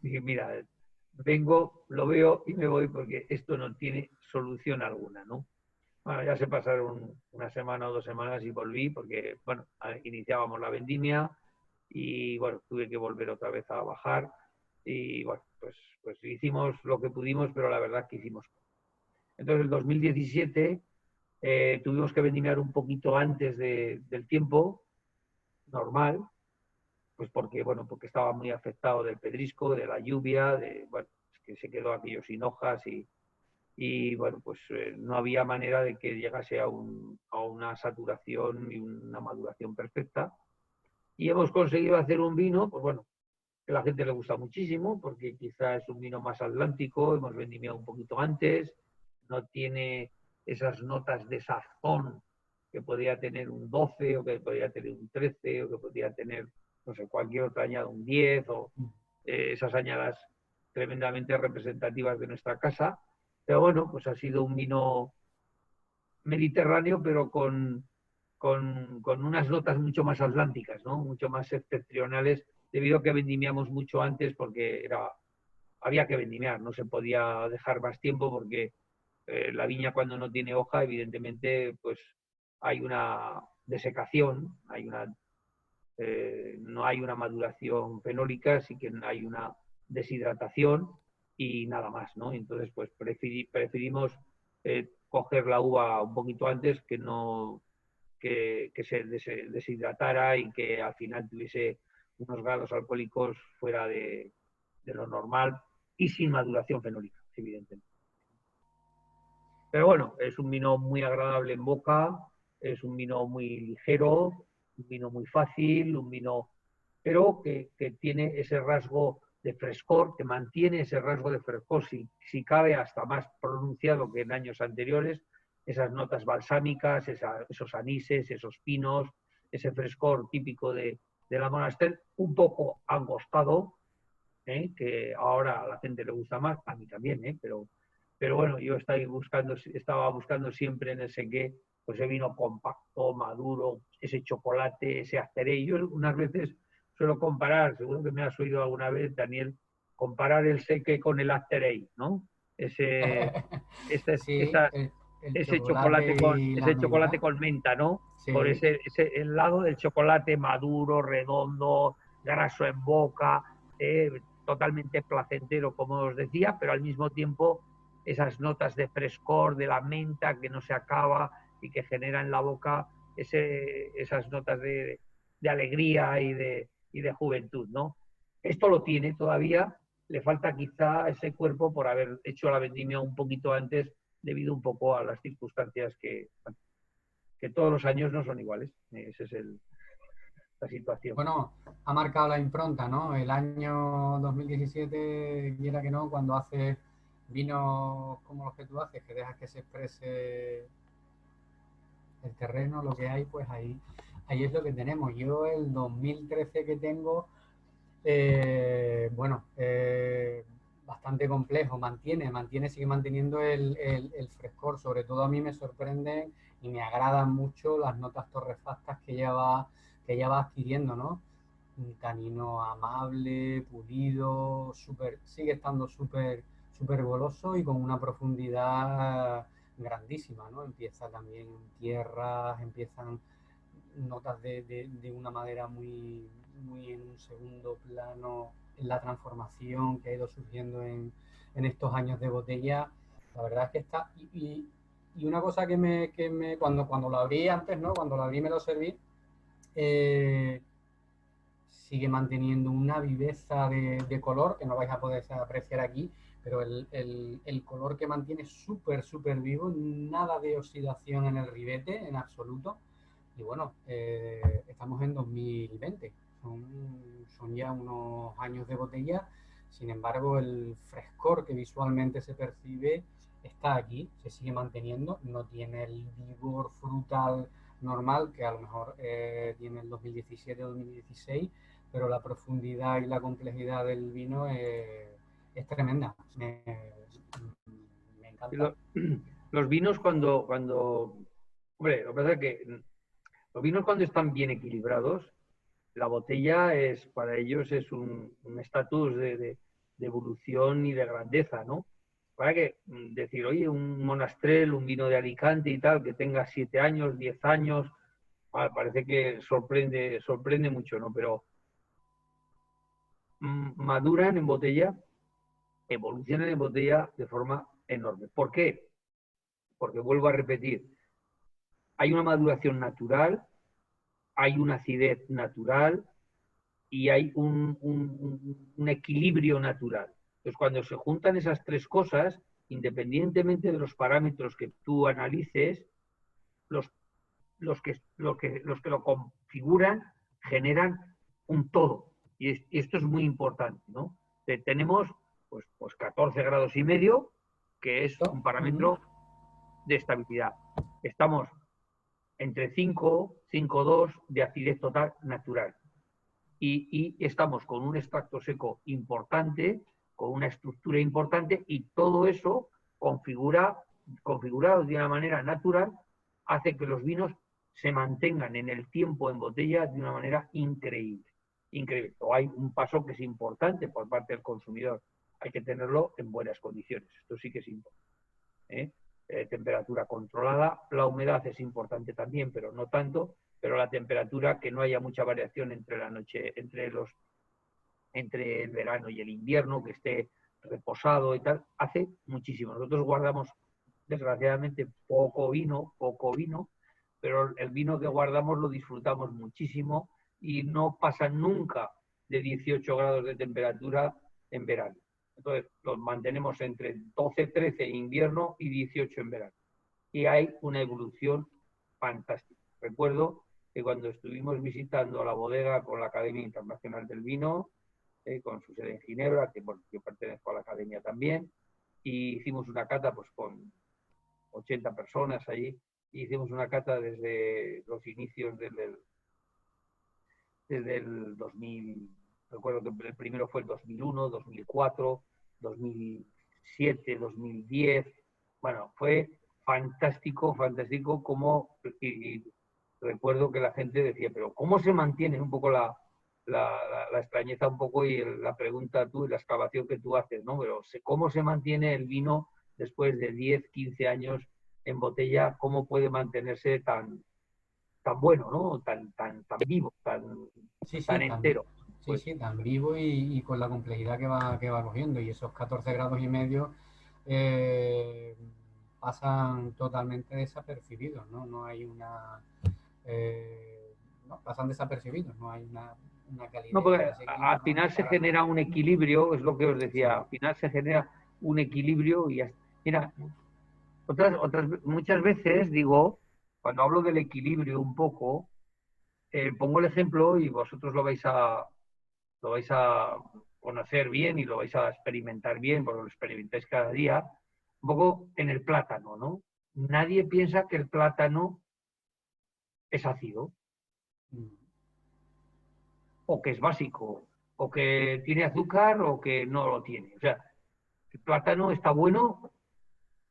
B: Dije, mira, vengo, lo veo y me voy porque esto no tiene solución alguna, ¿no? Bueno, ya se pasaron una semana o 2 semanas y volví porque, bueno, iniciábamos la vendimia y, bueno, tuve que volver otra vez a bajar y, bueno, pues hicimos lo que pudimos, pero la verdad que hicimos. Entonces, el 2017 tuvimos que vendimiar un poquito antes del tiempo normal, pues porque, bueno, porque estaba muy afectado del pedrisco, de la lluvia, bueno, es que se quedó aquello sin hojas y bueno, pues no había manera de que llegase a una saturación y una maduración perfecta. Y hemos conseguido hacer un vino, pues bueno, que a la gente le gusta muchísimo, porque quizá es un vino más atlántico, hemos vendimiado un poquito antes, no tiene esas notas de sazón que podría tener un 12 o que podría tener un 13 o que podría tener, no sé, cualquier otra añada, un 10 o esas añadas tremendamente representativas de nuestra casa. Pero bueno, pues ha sido un vino mediterráneo, pero con unas notas mucho más atlánticas, ¿no? Mucho más excepcionales, debido a que vendimiamos mucho antes porque había que vendimiar, no se podía dejar más tiempo porque la viña cuando no tiene hoja, evidentemente, pues hay una desecación, no hay una maduración fenólica, sí que hay una deshidratación y nada más, ¿no? Entonces, pues preferimos coger la uva un poquito antes que no que se deshidratara y que al final tuviese unos grados alcohólicos fuera de lo normal y sin maduración fenólica, evidentemente. Pero bueno, es un vino muy agradable en boca, es un vino muy ligero, un vino muy fácil, un vino, pero que tiene ese rasgo de frescor, que mantiene ese rasgo de frescor, si cabe, hasta más pronunciado que en años anteriores, esas notas balsámicas, esos anises, esos pinos, ese frescor típico de la Monaster, un poco angostado, que ahora a la gente le gusta más, a mí también, pero bueno, yo estaba buscando siempre en ese que pues ese vino compacto, maduro, ese chocolate, ese aceré. Yo unas veces suelo comparar, seguro que me has oído alguna vez, Daniel, comparar el seque con el after eight, ¿no? Ese,
A: Sí, el chocolate y la
B: ese chocolate
A: menta.
B: con menta, ¿no? Con
A: Sí,
B: el lado del chocolate maduro, redondo, graso en boca, totalmente placentero, como os decía, pero al mismo tiempo esas notas de frescor de la menta que no se acaba y que genera en la boca esas notas de alegría y de juventud, ¿no? Esto lo tiene todavía, le falta quizá ese cuerpo por haber hecho la vendimia un poquito antes, debido un poco a las circunstancias que todos los años no son iguales. Esa es la situación.
A: bueno, ha marcado la impronta, ¿no? El año 2017, quiera que no, cuando haces vinos como los que tú haces, que dejas que se exprese el terreno, lo que hay, pues ahí es lo que tenemos. Yo el 2013 que tengo, bueno, bastante complejo, sigue manteniendo el frescor. Sobre todo a mí me sorprenden y me agradan mucho las notas torrefactas que ya va adquiriendo, ¿no? Un tanino amable, pulido, sigue estando súper goloso y con una profundidad grandísima, ¿no? Empieza también tierras, empiezan notas de una manera muy en un segundo plano en la transformación que ha ido surgiendo en estos años de botella. La verdad es que está. Y una cosa cuando lo abrí antes, ¿no? Cuando lo abrí y me lo serví, eh, sigue manteniendo una viveza de color que no vais a poder apreciar aquí, pero el color que mantiene súper vivo, nada de oxidación en el ribete en absoluto. Y bueno, estamos en 2020, son ya unos años de botella, sin embargo el frescor que visualmente se percibe está aquí, se sigue manteniendo, no tiene el vigor frutal normal que a lo mejor tiene el 2017 o 2016, pero la profundidad y la complejidad del vino es tremenda. Me encanta.
B: Los vinos hombre, lo que pasa es que los vinos cuando están bien equilibrados, la botella para ellos es un estatus de evolución y de grandeza, ¿no? Para que decir, oye, un monastrell, un vino de Alicante y tal, que tenga 7 años, 10 años, parece que sorprende mucho, ¿no? Pero maduran en botella, evolucionan en botella de forma enorme. ¿Por qué? Porque vuelvo a repetir, hay una maduración natural, hay una acidez natural y hay un equilibrio natural. Entonces, cuando se juntan esas tres cosas, independientemente de los parámetros que tú analices, los, los que lo configuran generan un todo. Y esto es muy importante, ¿no? Tenemos pues 14 grados y medio, que es un parámetro de estabilidad. Estamos entre 5, 5,2 de acidez total natural. Y estamos con un extracto seco importante, con una estructura importante, y todo eso configurado de una manera natural, hace que los vinos se mantengan en el tiempo en botella de una manera increíble. Increíble. O hay un paso que es importante por parte del consumidor. Hay que tenerlo en buenas condiciones. Esto sí que es importante. Temperatura controlada. La humedad es importante también, pero no tanto. Pero la temperatura, que no haya mucha variación entre la noche, entre el verano y el invierno, que esté reposado y tal, hace muchísimo. Nosotros guardamos, desgraciadamente, poco vino, pero el vino que guardamos lo disfrutamos muchísimo y no pasa nunca de 18 grados de temperatura en verano. Entonces, los mantenemos entre 12, 13 en invierno y 18 en verano. Y hay una evolución fantástica. Recuerdo que cuando estuvimos visitando la bodega con la Academia Internacional del Vino, con su sede en Ginebra, que bueno, yo pertenezco a la Academia también, y hicimos una cata pues con 80 personas allí, y hicimos una cata desde los inicios desde el 2000, recuerdo que el primero fue el 2001, 2004, 2007, 2010, bueno, fue fantástico como, y recuerdo que la gente decía, pero ¿cómo se mantiene un poco la extrañeza un poco y la pregunta tú y la excavación que tú haces, ¿no? Pero ¿cómo se mantiene el vino después de 10, 15 años en botella? ¿Cómo puede mantenerse tan bueno, ¿no? Tan vivo,
A: Sí,
B: tan
A: sí,
B: entero?
A: sí,
B: Pues
A: sí, tan vivo y con la complejidad que va cogiendo. Y esos 14 grados y medio eh, pasan totalmente desapercibidos, ¿no? No hay una... no, pasan desapercibidos, no hay una
B: no,
A: calidez
B: porque
A: en ese clima,
B: al
A: ¿no?
B: final se
A: Para nada.
B: genera un equilibrio, es lo que os decía,
A: Sí,
B: al final se genera un equilibrio y mira, muchas veces digo, cuando hablo del equilibrio un poco, pongo el ejemplo y vosotros lo vais a conocer bien y lo vais a experimentar bien, porque lo experimentáis cada día, un poco en el plátano, ¿no? Nadie piensa que el plátano es ácido,
A: mm,
B: o que es básico, o que tiene azúcar, o que no lo tiene. O sea, el plátano está bueno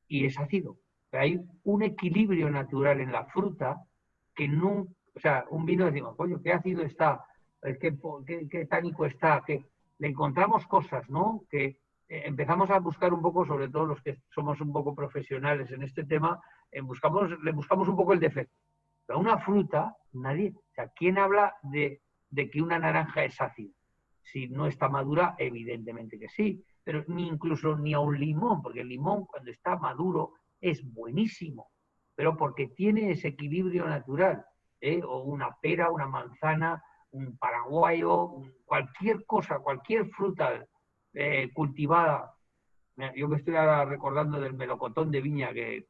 B: y es ácido. Pero hay un equilibrio natural en la fruta que no, o sea, un vino decimos, coño, qué ácido está, qué tánico está, que le encontramos cosas, ¿no? Que empezamos a buscar un poco, sobre todo los que somos un poco profesionales en este tema, le buscamos un poco el defecto. Pero una fruta, nadie, o sea, ¿quién habla de que una naranja es ácida? Si no está madura, evidentemente que sí, pero ni incluso ni a un limón, porque el limón cuando está maduro es buenísimo, pero porque tiene ese equilibrio natural, ¿eh? O una pera, una manzana, un paraguayo, cualquier cosa, cualquier fruta cultivada. Mira, yo me estoy ahora recordando del melocotón de viña que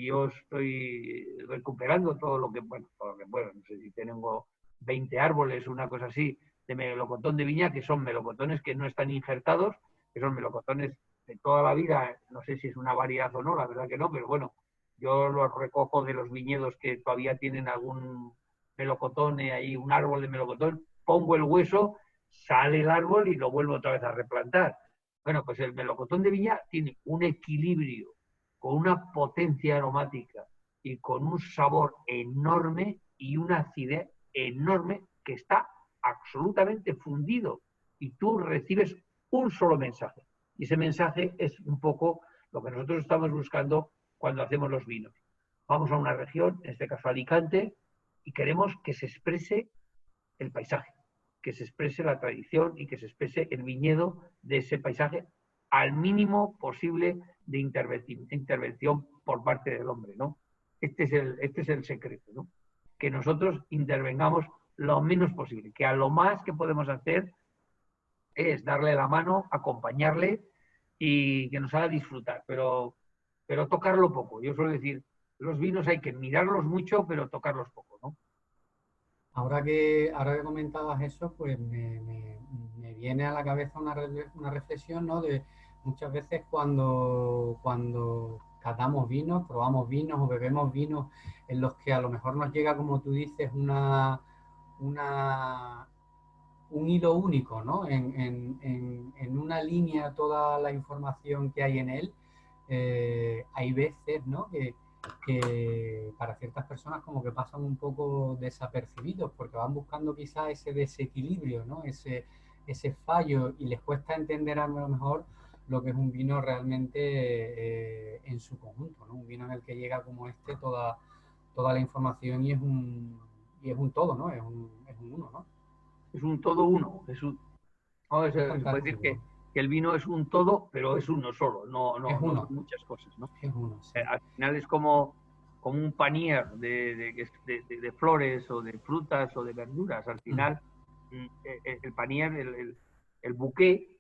B: yo estoy recuperando todo lo que, bueno, todo lo que puedo, no sé si tengo 20 árboles, una cosa así, de melocotón de viña, que son melocotones que no están injertados, que son melocotones de toda la vida, no sé si es una variedad o no, la verdad que no, pero bueno, yo los recojo de los viñedos que todavía tienen algún melocotón, ahí un árbol de melocotón, pongo el hueso, sale el árbol y lo vuelvo otra vez a replantar. Bueno, pues el melocotón de viña tiene un equilibrio con una potencia aromática y con un sabor enorme y una acidez enorme que está absolutamente fundido y tú recibes un solo mensaje. Y ese mensaje es un poco lo que nosotros estamos buscando cuando hacemos los vinos. Vamos a una región, en este caso Alicante, y queremos que se exprese el paisaje, que se exprese la tradición y que se exprese el viñedo de ese paisaje al mínimo posible de intervención por parte del hombre, ¿no? Este es el secreto, ¿no? Que nosotros intervengamos lo menos posible, que a lo más que podemos hacer es darle la mano, acompañarle y que nos haga disfrutar, pero tocarlo poco. Yo suelo decir, los vinos hay que mirarlos mucho, pero tocarlos poco, ¿no?
A: ahora que comentabas eso, pues me viene a la cabeza una reflexión, ¿no? De muchas veces cuando catamos vinos, probamos vinos o bebemos vinos en los que a lo mejor nos llega, como tú dices, una, un hilo único, ¿no? En una línea toda la información que hay en él. Hay veces, ¿no? Que para ciertas personas como que pasan un poco desapercibidos porque van buscando quizás ese desequilibrio, ¿no? Ese fallo y les cuesta entender a lo mejor lo que es un vino realmente en su conjunto, ¿no? Un vino en el que llega como este toda la información y es un todo, ¿no? Es un uno, ¿no?
B: Es un todo uno, no,
A: Es
B: se puede decir
A: fantástico.
B: que el vino es un todo, pero es uno solo,
A: Es
B: no son
A: uno,
B: muchas cosas, ¿no?
A: es uno, sí.
B: Al final es como un panier de flores o de frutas o de verduras. Al
A: Mm.
B: final, el panier, el buqué,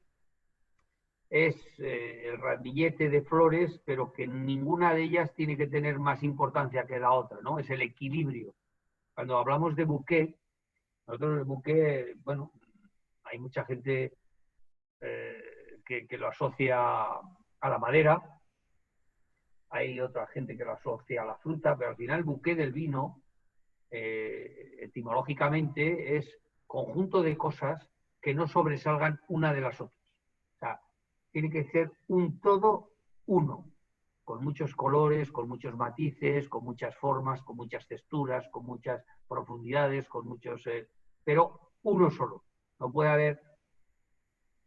B: es el ramillete de flores, pero que ninguna de ellas tiene que tener más importancia que la otra, ¿no? Es el equilibrio. Cuando hablamos de buqué, nosotros el buqué, bueno, hay mucha gente que lo asocia a la madera, hay otra gente que lo asocia a la fruta, pero al final el buqué del vino, etimológicamente, es conjunto de cosas que no sobresalgan una de las otras. O sea, tiene que ser un todo uno, con muchos colores, con muchos matices, con muchas formas, con muchas texturas, con muchas profundidades, con muchos... pero uno solo. No puede haber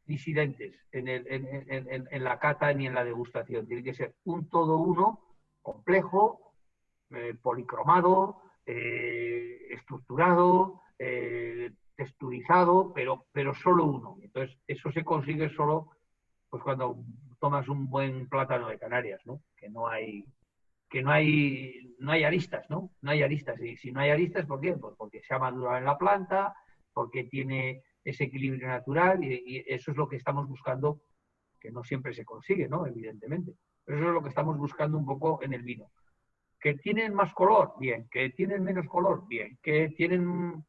B: disidentes en la cata ni en la degustación. Tiene que ser un todo uno, complejo, policromado, estructurado, texturizado, pero solo uno. Entonces, eso se consigue solo pues cuando tomas un buen plátano de Canarias, ¿no? No hay aristas, ¿no? No hay aristas. Y si no hay aristas, ¿por qué? Pues porque se ha madurado en la planta, porque tiene ese equilibrio natural y eso es lo que estamos buscando, que no siempre se consigue, ¿no? Evidentemente. Pero eso es lo que estamos buscando un poco en el vino. Que tienen más color, bien. Que tienen menos color, bien. Que tienen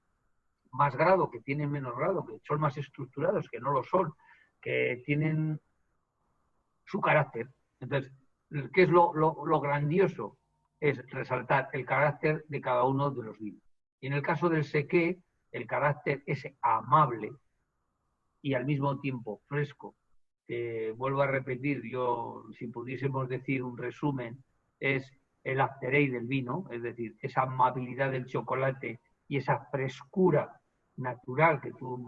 B: más grado, que tienen menos grado, que son más estructurados, que no lo son, que tienen su carácter. Entonces, ¿qué es lo grandioso? Es resaltar el carácter de cada uno de los vinos. Y en el caso del sequé, el carácter es amable y al mismo tiempo fresco. Vuelvo a repetir, yo, si pudiésemos decir un resumen, es el after eight del vino, es decir, esa amabilidad del chocolate y esa frescura natural que tú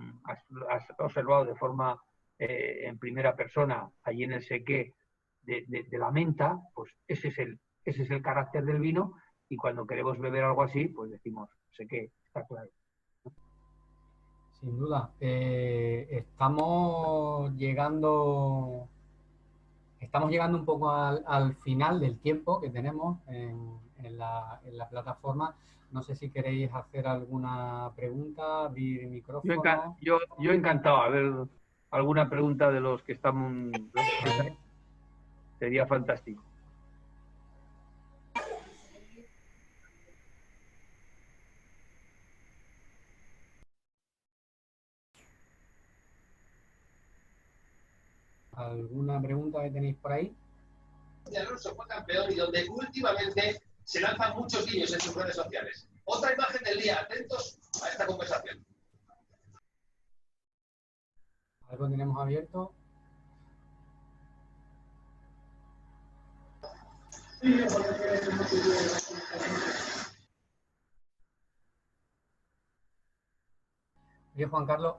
B: has observado de forma en primera persona allí en el sequé de la menta, pues ese es el carácter del vino y cuando queremos beber algo así, pues decimos sequé, está claro.
A: Sin duda. Estamos llegando un poco al final del tiempo que tenemos en la plataforma. No sé si queréis hacer alguna pregunta, abrir micrófono.
B: Yo encantado. A ver, alguna pregunta de los que estamos.
A: ¿Vale?
B: Sería fantástico.
A: ¿Alguna pregunta que tenéis por ahí?
C: Alonso fue campeón y donde últimamente se lanzan muchos vídeos en sus redes sociales. Otra imagen del día, atentos a esta conversación.
A: ¿Algo tenemos abierto? Oye, Juan Carlos,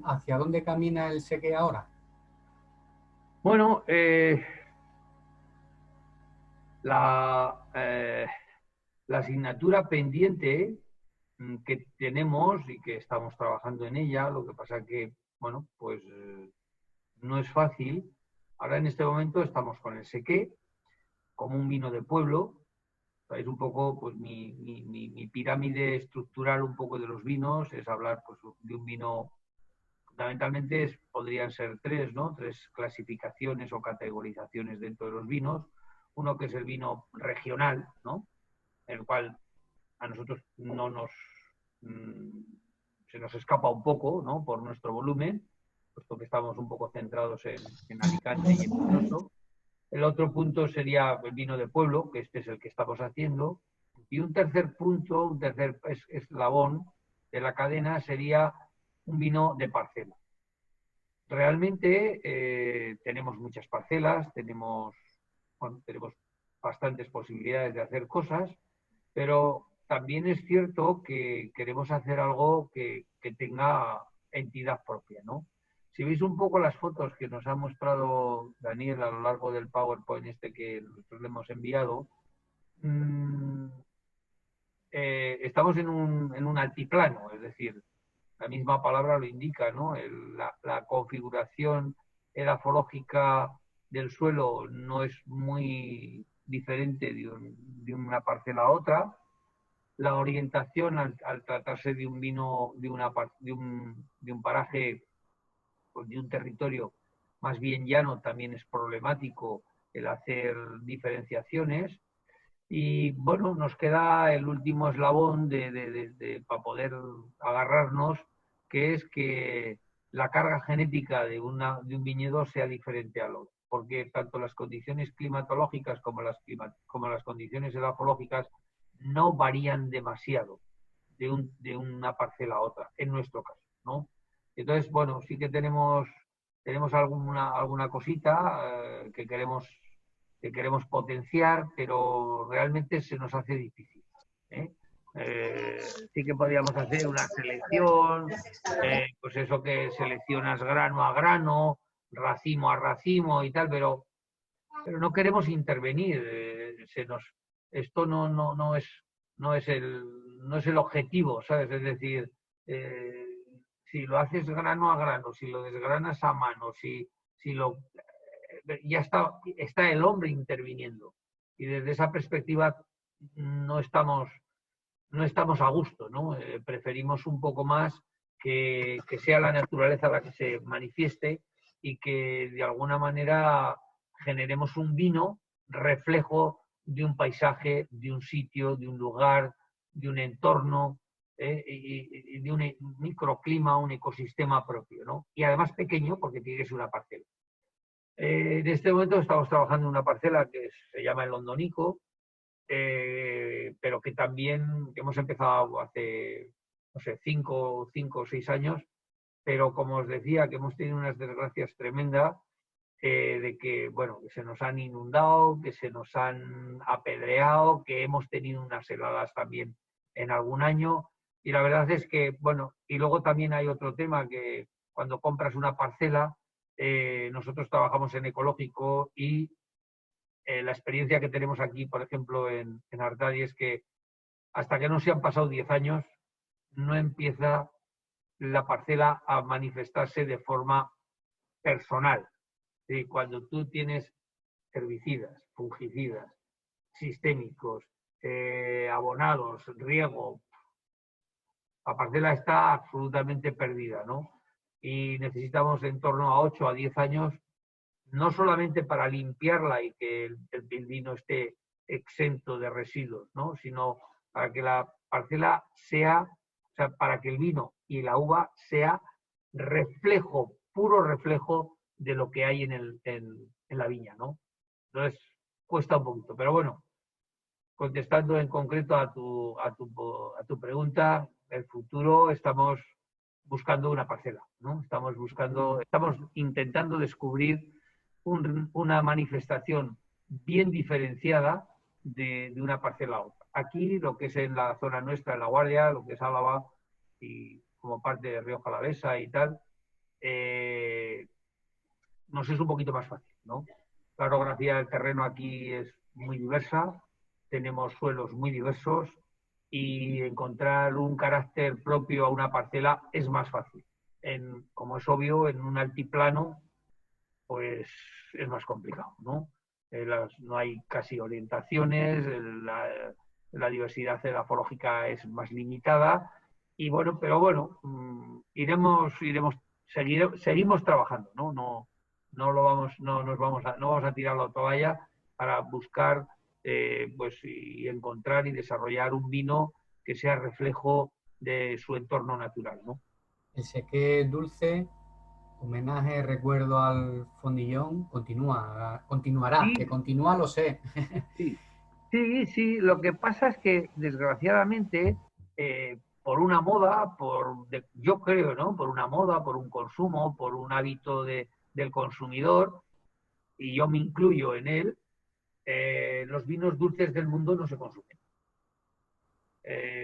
A: ¿hacia dónde camina el sequé ahora?
B: Bueno, la asignatura pendiente que tenemos y que estamos trabajando en ella, lo que pasa que, bueno, pues no es fácil. Ahora en este momento estamos con el sequé, como un vino de pueblo. Es un poco pues mi pirámide estructural un poco de los vinos, es hablar pues, de un vino, fundamentalmente podrían ser tres, ¿no? Tres clasificaciones o categorizaciones dentro de los vinos. Uno que es el vino regional, ¿no? El cual a nosotros no nos se nos escapa un poco, ¿no? Por nuestro volumen, puesto que estamos un poco centrados en Alicante y en Pinoso. El otro punto sería el vino de pueblo, que este es el que estamos haciendo. Y un tercer punto, un tercer eslabón de la cadena sería un vino de parcela. Realmente tenemos muchas parcelas, tenemos bastantes posibilidades de hacer cosas, pero también es cierto que queremos hacer algo que tenga entidad propia, ¿no? Si veis un poco las fotos que nos ha mostrado Daniel a lo largo del PowerPoint este que nosotros le hemos enviado, estamos en un altiplano, es decir, la misma palabra lo indica, ¿no? La configuración edafológica del suelo no es muy diferente de una parcela a otra. La orientación al tratarse de un vino, de un paraje, pues de un territorio más bien llano, también es problemático el hacer diferenciaciones. Y bueno, nos queda el último eslabón para poder agarrarnos, que es que la carga genética de un viñedo sea diferente al otro, porque tanto las condiciones climatológicas como las condiciones edafológicas no varían demasiado de una parcela a otra, en nuestro caso, ¿no? Entonces, bueno, sí que tenemos alguna cosita que queremos potenciar, pero realmente se nos hace difícil, ¿eh? Sí que podíamos hacer una selección, pues eso que seleccionas grano a grano, racimo a racimo y tal, pero no queremos intervenir. Esto no es el objetivo, ¿sabes? Es decir, eh, si lo haces grano a grano, si lo desgranas a mano, si lo ya está el hombre interviniendo. Y desde esa perspectiva no estamos, no estamos a gusto, ¿no? Preferimos un poco más que sea la naturaleza la que se manifieste y que de alguna manera generemos un vino reflejo de un paisaje, de un sitio, de un lugar, de un entorno y de un microclima, un ecosistema propio, ¿no? Y además pequeño porque tiene que ser una parcela. En este momento estamos trabajando en una parcela que se llama el Londonico, pero que también hemos empezado hace, no sé, 5 o 6 años, pero como os decía, que hemos tenido unas desgracias tremendas de que, bueno, que se nos han inundado, que se nos han apedreado, que hemos tenido unas heladas también en algún año. Y la verdad es que, bueno, y luego también hay otro tema que cuando compras una parcela, nosotros trabajamos en ecológico y la experiencia que tenemos aquí, por ejemplo, en Artadi es que hasta que no se han pasado 10 años, no empieza la parcela a manifestarse de forma personal. ¿Sí? Cuando tú tienes herbicidas, fungicidas, sistémicos, abonados, riego, la parcela está absolutamente perdida, ¿no? Y necesitamos en torno a 8 a 10 años, no solamente para limpiarla y que el vino esté exento de residuos, ¿no? Sino para que la parcela sea, o sea, para que el vino y la uva sea reflejo, puro reflejo de lo que hay en la viña, ¿no? Entonces, cuesta un poquito, pero bueno, contestando en concreto a tu pregunta, el futuro estamos buscando una parcela, ¿no? Estamos intentando descubrir una manifestación bien diferenciada de una parcela a otra. Aquí, lo que es en la zona nuestra, en La Guardia, lo que es Álava y como parte de Rioja Alavesa y tal, nos es un poquito más fácil, ¿no? La orografía del terreno aquí es muy diversa, tenemos suelos muy diversos y encontrar un carácter propio a una parcela es más fácil. Como es obvio, en un altiplano, pues es más complicado, ¿no? No hay casi orientaciones, la diversidad edafológica es más limitada y bueno, pero bueno, seguimos trabajando, ¿no? No vamos a tirar la toalla para buscar pues, y encontrar y desarrollar un vino que sea reflejo de su entorno natural, ¿no?
A: El sequé dulce, homenaje, recuerdo al fondillón, continuará, que
B: Sí,
A: continúa lo sé.
B: sí, sí, sí. Lo que pasa es que, desgraciadamente, por una moda, yo creo, ¿no? Por una moda, por un consumo, por un hábito del consumidor, y yo me incluyo en él, los vinos dulces del mundo no se consumen.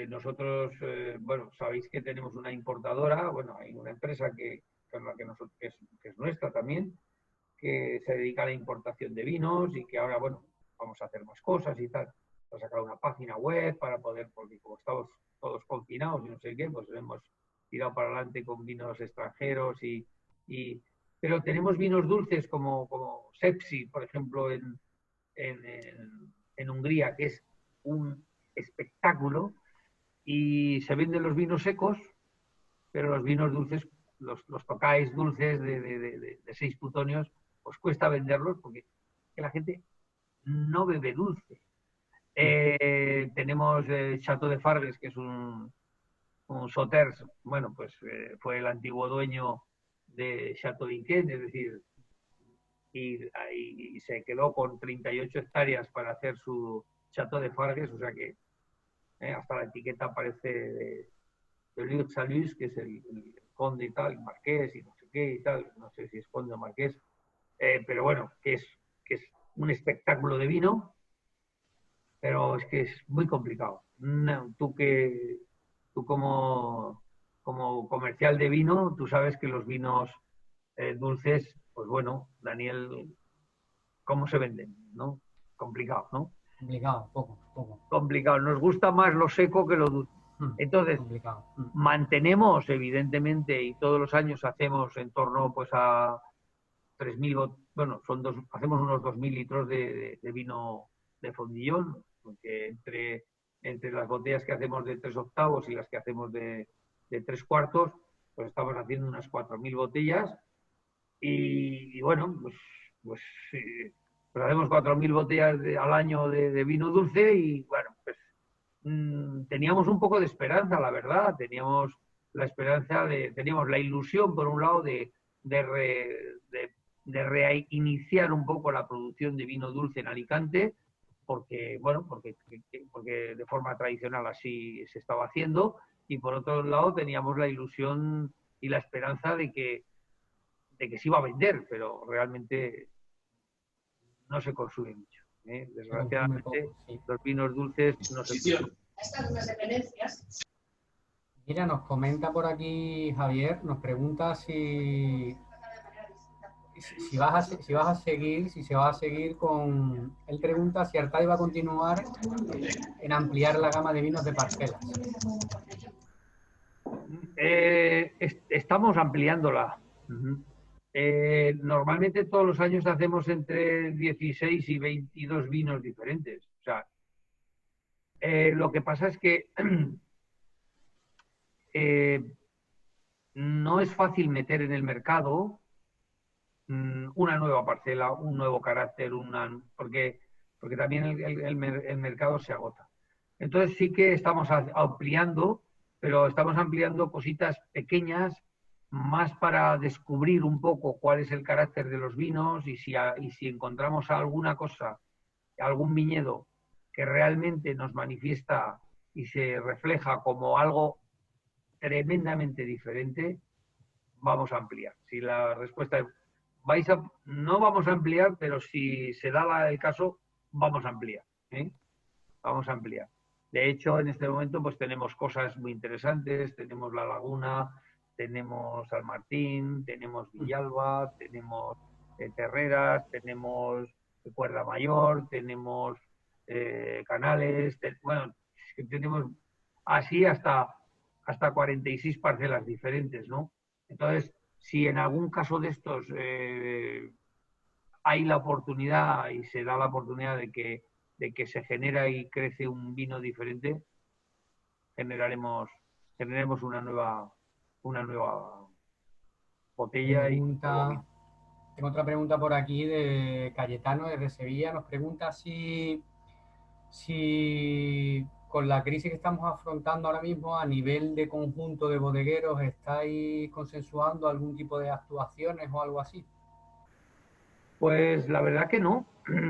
B: Nosotros, bueno, sabéis que tenemos una importadora, bueno, hay una empresa que es la que, que es nuestra también, que se dedica a la importación de vinos y que ahora, bueno, vamos a hacer más cosas y tal. Vamos a sacar una página web para poder, porque como estamos todos confinados y no sé qué, pues hemos tirado para adelante con vinos extranjeros pero tenemos vinos dulces como Sepsi, por ejemplo, en Hungría, que es un espectáculo, y se venden los vinos secos, pero los vinos dulces, los tocáis dulces de 6 plutonios, os cuesta venderlos porque la gente no bebe dulce. Tenemos Chateau de Fargues, que es un Sauters, bueno, pues fue el antiguo dueño de Chateau d'Yquem, es decir, y se quedó con 38 hectáreas para hacer su Chateau de Fargues, o sea que hasta la etiqueta parece de Liu Salus, que es el conde y tal, el marqués y no sé qué y tal, no sé si es conde o marqués, pero bueno, que es un espectáculo de vino pero es que es muy complicado. No, tú como comercial de vino, tú sabes que los vinos dulces, pues bueno, Daniel, ¿cómo se venden? ¿No? Complicado, ¿no?
A: Complicado, poco, poco.
B: Complicado. Nos gusta más lo seco que lo dulce. Entonces,
A: Complicado.
B: mantenemos, evidentemente, y todos los años hacemos en torno pues a 3.000, bueno, hacemos unos 2.000 litros de vino de fondillón, porque entre las botellas que hacemos de 3/8 y las que hacemos de 3/4, pues estamos haciendo unas 4.000 botellas y bueno, pues, pues hacemos 4.000 botellas al año de vino dulce y bueno, pues teníamos un poco de esperanza, la verdad, teníamos la esperanza teníamos la ilusión, por un lado, de, de reiniciar un poco la producción de vino dulce en Alicante, porque, bueno, porque de forma tradicional así se estaba haciendo, y por otro lado teníamos la ilusión y la esperanza de que se iba a vender, pero realmente no se consume mucho.
A: Se consume
B: Desgraciadamente,
A: poco, sí.
B: los vinos dulces no se consumen.
D: Estas unas dependencias.
A: Mira, nos comenta por aquí Javier, nos pregunta si vas a seguir, si se va a seguir con... Él pregunta si Artadi va a continuar en ampliar la gama de vinos de parcelas.
B: Estamos ampliándola. Normalmente todos los años hacemos entre 16 y 22 vinos diferentes. O sea, lo que pasa es que no es fácil meter en el mercado una nueva parcela, un nuevo carácter, porque también el mercado se agota. Entonces sí que estamos ampliando, pero estamos ampliando cositas pequeñas, más para descubrir un poco cuál es el carácter de los vinos y si encontramos alguna cosa, algún viñedo que realmente nos manifiesta y se refleja como algo tremendamente diferente, vamos a ampliar. Si la respuesta es no vamos a ampliar, pero si se da el caso, vamos a ampliar. Vamos a ampliar. De hecho, en este momento pues tenemos cosas muy interesantes, tenemos La Laguna, tenemos San Martín, tenemos Villalba, tenemos Terreras, tenemos Cuerda Mayor, tenemos Canales, bueno, tenemos así hasta 46 parcelas diferentes, ¿no? Entonces, si en algún caso de estos hay la oportunidad y se da la oportunidad de que se genera y crece un vino diferente, generaremos una nueva botella y un nuevo vino.
A: Tengo otra pregunta por aquí de Cayetano desde Sevilla. Nos pregunta si con la crisis que estamos afrontando ahora mismo a nivel de conjunto de bodegueros estáis consensuando algún tipo de actuaciones o algo así.
B: Pues la verdad que no.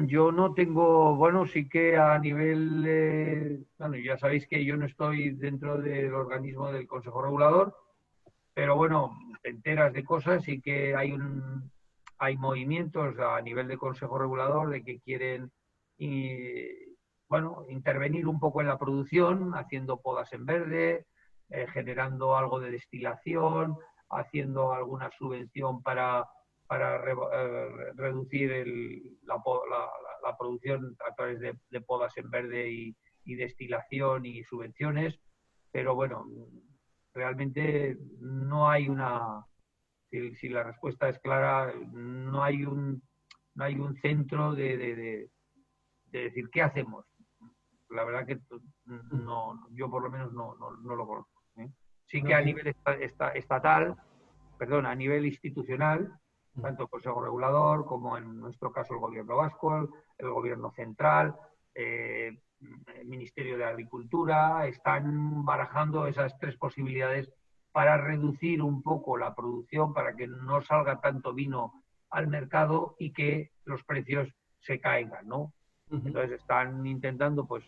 B: Yo no tengo, bueno, sí que a nivel, bueno, ya sabéis que yo no estoy dentro del organismo del Consejo Regulador, pero bueno, te enteras de cosas y que hay movimientos a nivel de Consejo Regulador de que quieren bueno, intervenir un poco en la producción, haciendo podas en verde, generando algo de destilación, haciendo alguna subvención para reducir la producción a través de podas en verde y destilación y subvenciones, pero bueno, realmente no hay si la respuesta es clara, no hay un centro de decir qué hacemos. La verdad que no, yo por lo menos no lo conozco. Sí que a nivel estatal, perdón, a nivel institucional, tanto el Consejo Regulador como en nuestro caso el Gobierno Vasco, el Gobierno Central, el Ministerio de Agricultura, están barajando esas tres posibilidades para reducir un poco la producción, para que no salga tanto vino al mercado y que los precios se caigan, ¿no? Entonces están intentando pues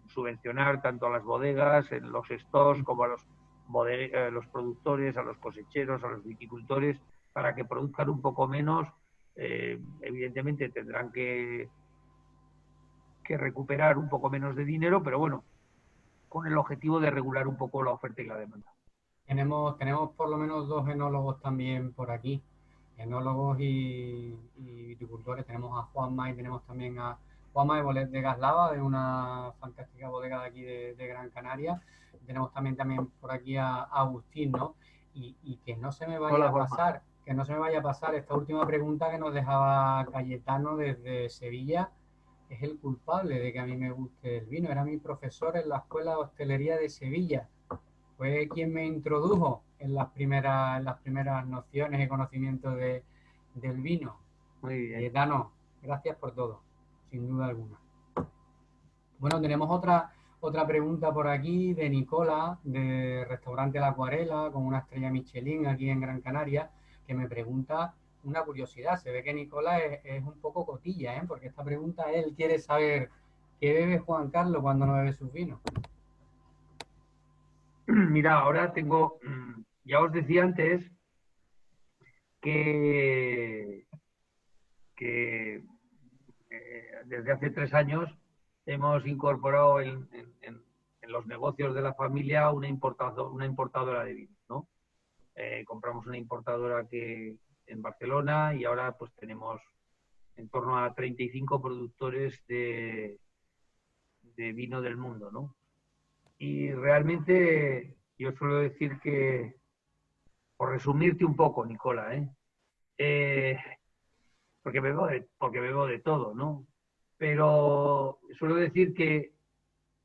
B: subvencionar tanto a las bodegas, en los stocks, como a los productores, a los cosecheros, a los viticultores, para que produzcan un poco menos. Evidentemente tendrán que que recuperar un poco menos de dinero, pero bueno, con el objetivo de regular un poco la oferta y la demanda.
A: Tenemos por lo menos 2 enólogos también por aquí, enólogos y viticultores. Tenemos a Juanma y tenemos también a Juanma de Bolet de Gaslava, de una fantástica bodega de aquí de Gran Canaria. Tenemos también por aquí a Agustín, ¿no? Y que no se me vaya
B: Hola,
A: a
B: Juanma.
A: pasar, que no se me vaya a pasar esta última pregunta que nos dejaba Cayetano desde Sevilla. Es el culpable de que a mí me guste el vino. Era mi profesor en la Escuela de Hostelería de Sevilla. Fue quien me introdujo en las primeras nociones y conocimientos del vino.
B: Muy bien.
A: Dano, gracias por todo, sin duda alguna. Bueno, tenemos otra pregunta por aquí de Nicola, de Restaurante La Acuarela, con una estrella Michelin aquí en Gran Canaria, que me pregunta una curiosidad. Se ve que Nicola es un poco cotilla, ¿eh? Porque esta pregunta él quiere saber qué bebe Juan Carlos cuando no bebe sus vinos.
B: Mira, ahora tengo, ya os decía antes que desde hace 3 años hemos incorporado en los negocios de la familia una importadora de vinos, ¿no? Compramos una importadora en Barcelona y ahora pues tenemos en torno a 35 productores de vino del mundo, ¿no? Y realmente yo suelo decir que, por resumirte un poco, Nicola, porque bebo de todo, ¿no? Pero suelo decir que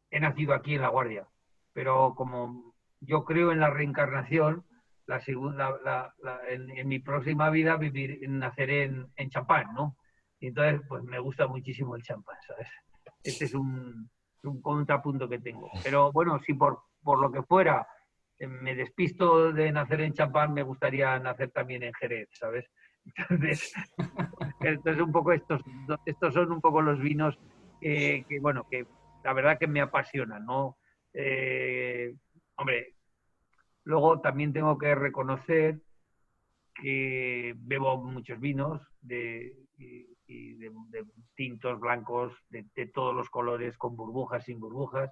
B: he nacido aquí en La Guardia, pero como yo creo en la reencarnación, en mi próxima vida naceré en Champán, ¿no? Y entonces, pues me gusta muchísimo el champán, ¿sabes? Este es un contrapunto que tengo. Pero bueno, si por lo que fuera me despisto de nacer en Champán, me gustaría nacer también en Jerez, ¿sabes? Entonces un poco estos son un poco los vinos bueno, que la verdad que me apasionan, ¿no? Hombre, luego también tengo que reconocer que bebo muchos vinos y de tintos, blancos, de todos los colores, con burbujas, sin burbujas.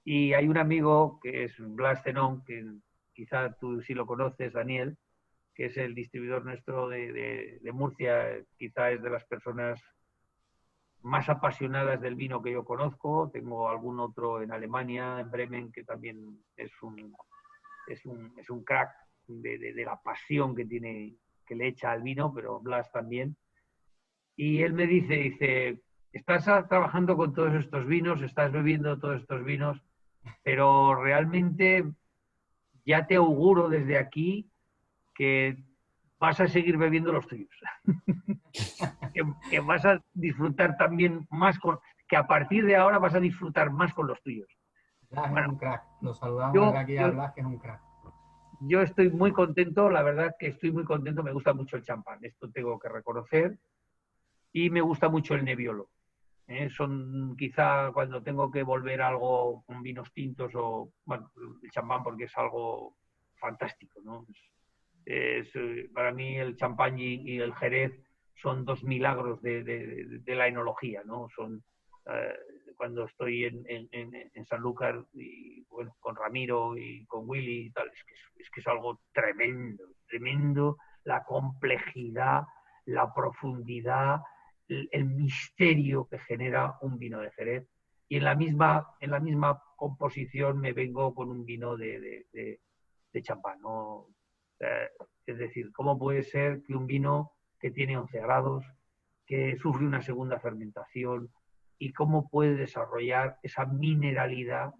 B: Y hay un amigo que es Blas Zenón, que quizá tú sí lo conoces, Daniel, que es el distribuidor nuestro de Murcia, quizá es de las personas más apasionadas del vino que yo conozco. Tengo algún otro en Alemania, en Bremen, que también es un crack de la pasión que le echa al vino, pero Blas también. Y él me dice, estás trabajando con todos estos vinos, estás bebiendo todos estos vinos, pero realmente ya te auguro desde aquí que vas a seguir bebiendo los tuyos. que vas a disfrutar también más que a partir de ahora vas a disfrutar más con los tuyos.
A: Blas
B: Bueno,
A: es un crack. Lo saludamos desde aquí a Blas, que es un crack.
B: Yo estoy muy contento, la verdad que estoy muy contento, me gusta mucho el champán, esto tengo que reconocer, y me gusta mucho el Nebbiolo. Son quizá cuando tengo que volver a algo con vinos tintos o, bueno, el champán porque es algo fantástico, ¿no? Para mí el champán y el jerez son 2 milagros de la enología, ¿no? Cuando estoy en Sanlúcar y bueno, con Ramiro y con Willy y tal, es que es algo tremendo, la complejidad, la profundidad, el misterio que genera un vino de Jerez. Y en la misma composición me vengo con un vino de champán, ¿no? Es decir, ¿cómo puede ser que un vino que tiene 11 grados, que sufre una segunda fermentación, y cómo puede desarrollar esa mineralidad,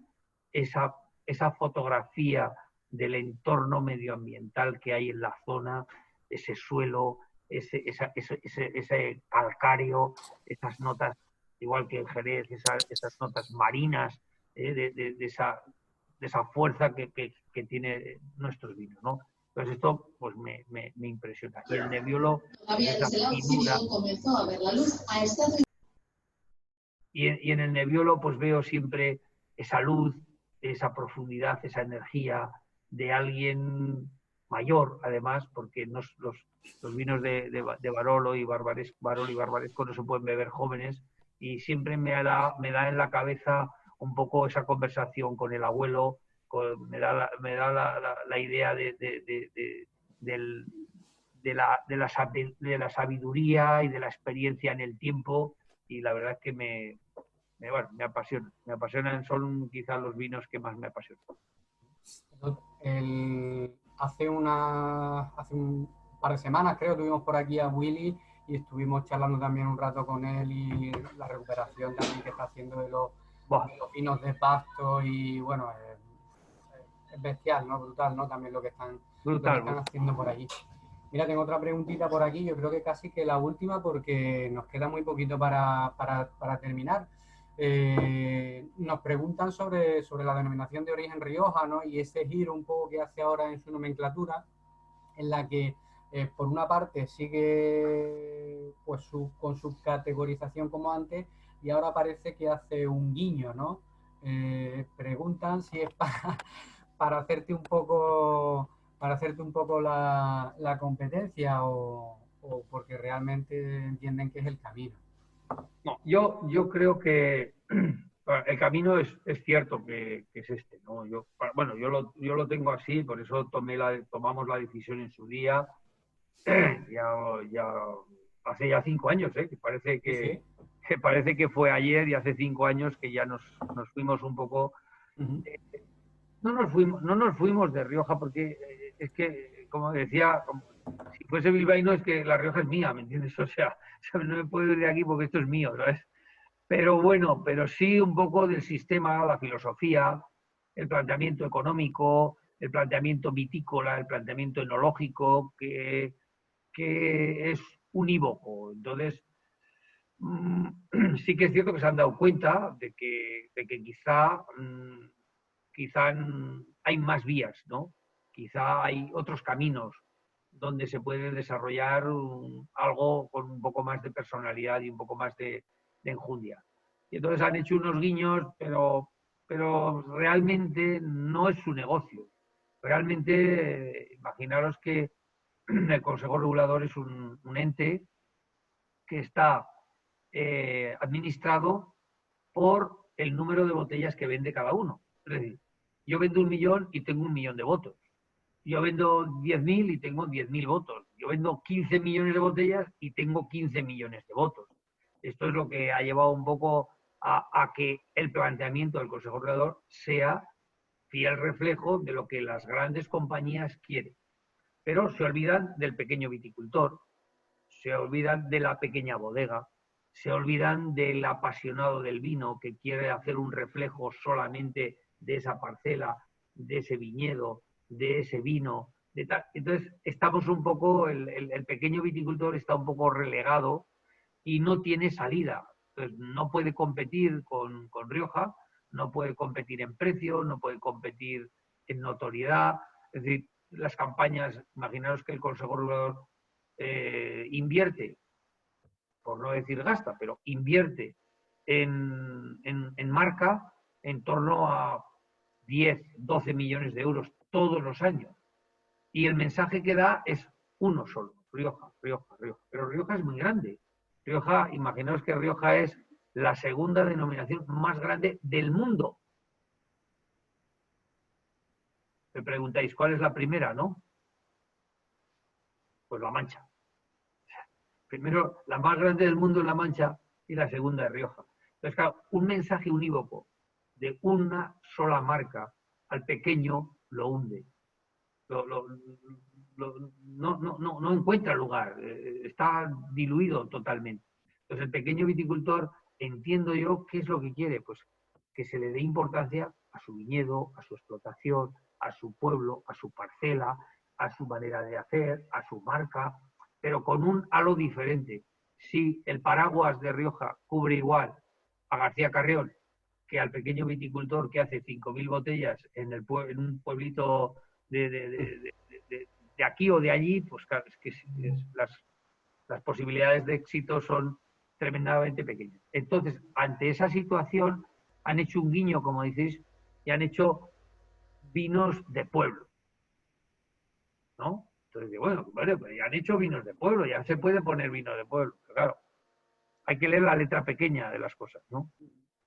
B: esa fotografía del entorno medioambiental que hay en la zona, ese suelo, ese calcáreo, esas notas, igual que el Jerez, esas notas marinas, de esa fuerza que tiene nuestros vinos, ¿no? Entonces esto pues me impresiona. Y el Nebbiolo, esa finura.
D: Comenzó a ver la luz, ha estado...
B: Y en el Nebbiolo pues veo siempre esa luz, esa profundidad, esa energía de alguien mayor, además, porque los vinos de Barolo y Barbaresco no se pueden beber jóvenes, y siempre me da en la cabeza un poco esa conversación con el abuelo, me da la idea del, de la sabiduría y de la experiencia en el tiempo, y la verdad es que bueno, me apasiona. Me apasionan, son quizás los vinos que más me apasionan.
A: Hace un par de semanas, creo, tuvimos por aquí a Willy y estuvimos charlando también un rato con él y la recuperación también que está haciendo de los vinos de pasto, y bueno, es bestial, ¿no? Brutal, ¿no? También lo que están haciendo por allí. Mira, tengo otra preguntita por aquí, yo creo que casi que la última, porque nos queda muy poquito para terminar. Nos preguntan sobre la denominación de origen Rioja, ¿no? Y ese giro un poco que hace ahora en su nomenclatura, en la que por una parte sigue pues con su categorización como antes, y ahora parece que hace un guiño, ¿no? Preguntan si es para hacerte un poco la competencia, o porque realmente entienden que es el camino.
B: No, yo creo que el camino es cierto que es este, ¿no? Yo lo tengo así, por eso tomamos la decisión en su día, ya hace ya 5 años, que parece que,
A: ¿Sí?
B: que parece que fue ayer, y hace 5 años que ya nos fuimos un poco. No nos fuimos de Rioja porque es que, como decía, si fuese bilbaíno, es que La Rioja es mía, ¿me entiendes? O sea, no me puedo ir de aquí porque esto es mío, ¿sabes? Pero bueno, pero sí un poco del sistema, la filosofía, el planteamiento económico, el planteamiento vitícola, el planteamiento enológico, que es unívoco. Entonces, sí que es cierto que se han dado cuenta de que quizá hay más vías, ¿no? Quizá hay otros caminos donde se puede desarrollar algo con un poco más de personalidad y un poco más de enjundia. Y entonces han hecho unos guiños, pero realmente no es su negocio. Realmente, imaginaros que el Consejo Regulador es un ente que está administrado por el número de botellas que vende cada uno. Es decir, yo vendo 1 millón y tengo 1 millón de votos. Yo vendo 10.000 y tengo 10.000 votos. Yo vendo 15 millones de botellas y tengo 15 millones de votos. Esto es lo que ha llevado un poco a que el planteamiento del Consejo Regulador sea fiel reflejo de lo que las grandes compañías quieren. Pero se olvidan del pequeño viticultor, se olvidan de la pequeña bodega, se olvidan del apasionado del vino que quiere hacer un reflejo solamente de esa parcela, de ese viñedo, de ese vino. Entonces, estamos un poco, el pequeño viticultor está un poco relegado y no tiene salida. Entonces, no puede competir con Rioja, no puede competir en precio, no puede competir en notoriedad. Es decir, las campañas, imaginaros que el Consejo Regulador invierte, por no decir gasta, pero invierte en marca en torno a 10, 12 millones de euros todos los años. Y el mensaje que da es uno solo, Rioja, Rioja, Rioja. Pero Rioja es muy grande. Rioja, imaginaos que Rioja es la segunda denominación más grande del mundo. Me preguntáis, ¿cuál es la primera, no? Pues La Mancha. Primero, la más grande del mundo es La Mancha y la segunda es Rioja. Entonces, claro, un mensaje unívoco de una sola marca al pequeño lo hunde. No encuentra lugar, está diluido totalmente. Entonces, el pequeño viticultor, entiendo yo, ¿qué es lo que quiere? Pues que se le dé importancia a su viñedo, a su explotación, a su pueblo, a su parcela, a su manera de hacer, a su marca, pero con un halo diferente. Si el paraguas de Rioja cubre igual a García Carrión que al pequeño viticultor que hace 5.000 botellas en un pueblito de aquí o de allí, pues claro, es que las posibilidades de éxito son tremendamente pequeñas. Entonces, ante esa situación, han hecho un guiño, como decís, y han hecho vinos de pueblo, ¿no? Entonces, bueno, pues ya han hecho vinos de pueblo, ya se puede poner vino de pueblo, pero claro, hay que leer la letra pequeña de las cosas, ¿no?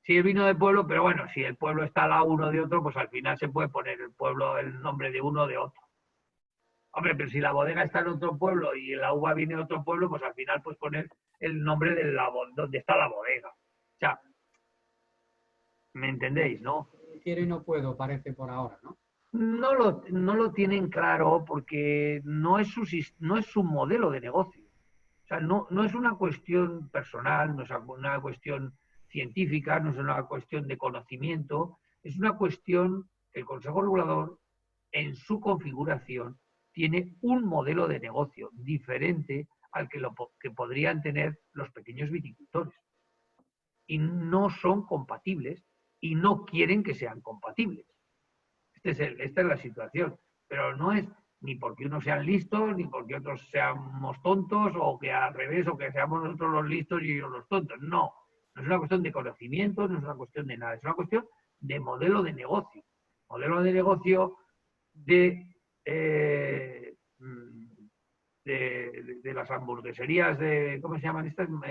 B: Si es vino de pueblo, pero bueno, si el pueblo está a la uno de otro, pues al final se puede poner el pueblo el nombre de uno o de otro. Hombre, pero si la bodega está en otro pueblo y la uva viene de otro pueblo, pues al final puedes poner el nombre de donde está la bodega. O sea, ¿me entendéis, no?
A: Quiero y no puedo, parece por ahora, ¿no?
B: No lo tienen claro porque no es su modelo de negocio. O sea, no es una cuestión personal, no es una cuestión científica, no es una cuestión de conocimiento, es una cuestión que el Consejo Regulador, en su configuración, tiene un modelo de negocio diferente al que podrían tener los pequeños viticultores. Y no son compatibles y no quieren que sean compatibles. Esta es la situación. Pero no es ni porque unos sean listos, ni porque otros seamos tontos, o que al revés, o que seamos nosotros los listos y ellos los tontos. No. No es una cuestión de conocimiento, no es una cuestión de nada. Es una cuestión de modelo de negocio. Modelo de negocio de las hamburgueserías de, ¿cómo se llaman estas? ¿Cómo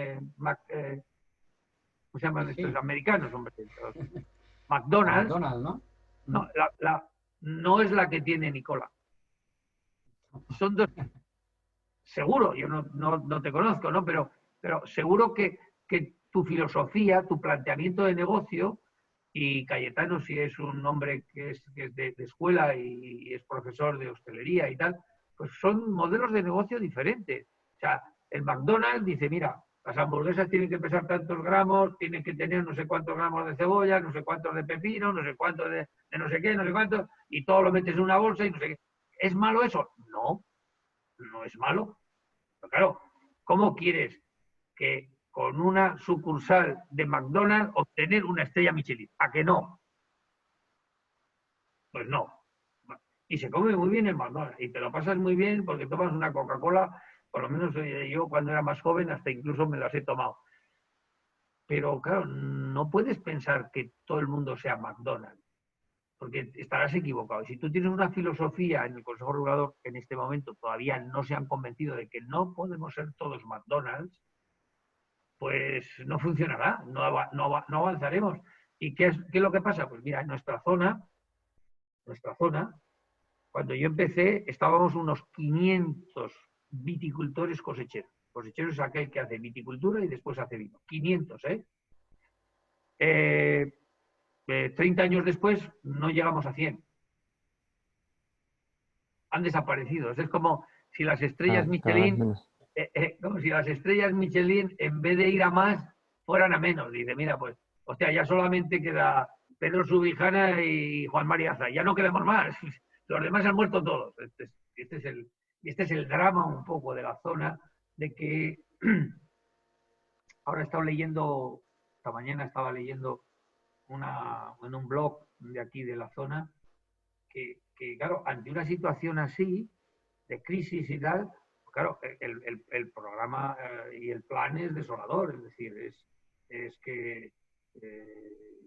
B: se llaman estos? Americanos, hombre. McDonald's.
A: McDonald's, ¿no?
B: No, no es la que tiene Nicola. Son dos. Seguro, yo no te conozco, ¿no? Pero seguro que tu filosofía, tu planteamiento de negocio, y Cayetano, si es un hombre que es de escuela y es profesor de hostelería y tal, pues son modelos de negocio diferentes. O sea, el McDonald's dice, mira, las hamburguesas tienen que pesar tantos gramos, tienen que tener no sé cuántos gramos de cebolla, no sé cuántos de pepino, no sé cuántos de no sé qué, no sé cuántos, y todo lo metes en una bolsa y no sé qué. ¿Es malo eso? No, no es malo. Pero claro, ¿cómo quieres que con una sucursal de McDonald's obtener una estrella Michelin? ¿A que no? Pues no. Y se come muy bien el McDonald's y te lo pasas muy bien porque tomas una Coca-Cola, por lo menos yo cuando era más joven hasta incluso me las he tomado. Pero claro, no puedes pensar que todo el mundo sea McDonald's, porque estarás equivocado. Y si tú tienes una filosofía en el Consejo Regulador que en este momento todavía no se han convencido de que no podemos ser todos McDonald's, pues no funcionará, no avanzaremos. ¿Y qué es lo que pasa? Pues mira, en nuestra zona, cuando yo empecé, estábamos unos 500 viticultores cosecheros. Cosecheros es aquel que hace viticultura y después hace vino. 500, ¿eh? 30 años después no llegamos a 100. Han desaparecido. Es como si las estrellas Michelin, como si las estrellas Michelin, en vez de ir a más, fueran a menos. Dice, mira, pues, hostia, ya solamente queda Pedro Subijana y Juan María Azay. Ya no queremos más. Los demás han muerto todos. Este es el drama un poco de la zona, de que ahora he estado leyendo, esta mañana estaba leyendo en un blog de aquí de la zona, que claro, ante una situación así, de crisis y tal, claro, el programa y el plan es desolador, es decir, es que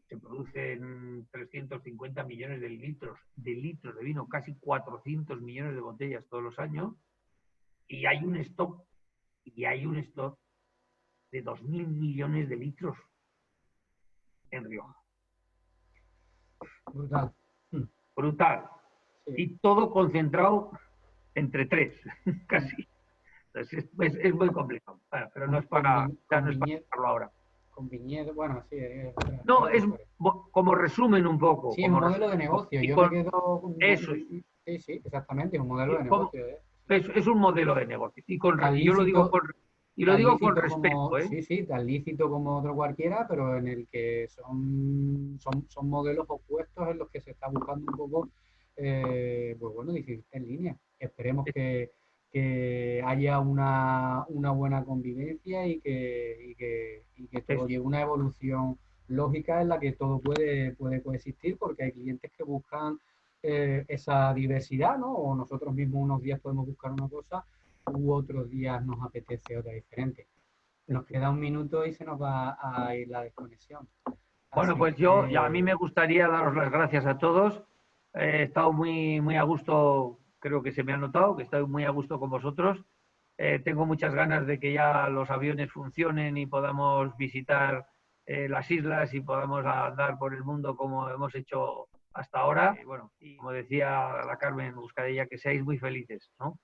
B: se producen 350 millones de litros de vino, casi 400 millones de botellas todos los años, y hay un stock de 2.000 millones de litros en Rioja.
A: Brutal.
B: Brutal. Sí. Y todo concentrado entre 3, casi. Entonces es muy complicado. Bueno, pero no es para hablarlo ahora.
A: Con viñedos, bueno, sí.
B: No, es como resumen un poco.
A: Sí, es un modelo de negocio. Yo me quedo con
B: eso.
A: Sí, exactamente, es un modelo de negocio.
B: Es un modelo de negocio. Y yo lo digo con respeto.
A: Sí, tan lícito como otro cualquiera, pero en el que son modelos opuestos en los que se está buscando un poco, pues bueno, decir, en línea. Esperemos que haya una buena convivencia y que todo lleve una evolución lógica en la que todo puede coexistir, porque hay clientes que buscan esa diversidad, ¿no? O nosotros mismos unos días podemos buscar una cosa u otros días nos apetece otra diferente. Nos queda un minuto y se nos va a ir la desconexión.
B: Bueno, pues a mí me gustaría daros las gracias a todos. He estado muy, muy a gusto, creo que se me ha notado, que estoy muy a gusto con vosotros. tengo muchas ganas de que ya los aviones funcionen y podamos visitar las islas y podamos andar por el mundo como hemos hecho hasta ahora. Bueno, y como decía la Carmen Buscadella, que seáis muy felices, ¿no?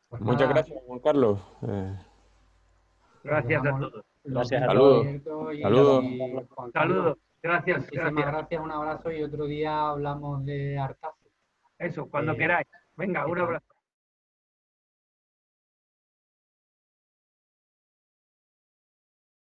A: Pues
E: Muchas
A: nada,
E: gracias, Juan Carlos.
B: Gracias a
A: dejamos
B: todos.
F: Gracias a
E: Saludos.
A: abierto y
E: Saludos.
A: Juan Carlos,
B: Saludos. Gracias,
A: muchísimas
B: gracias.
A: gracias, un abrazo y otro día hablamos de Artazo.
B: Eso, cuando queráis. Venga, un abrazo.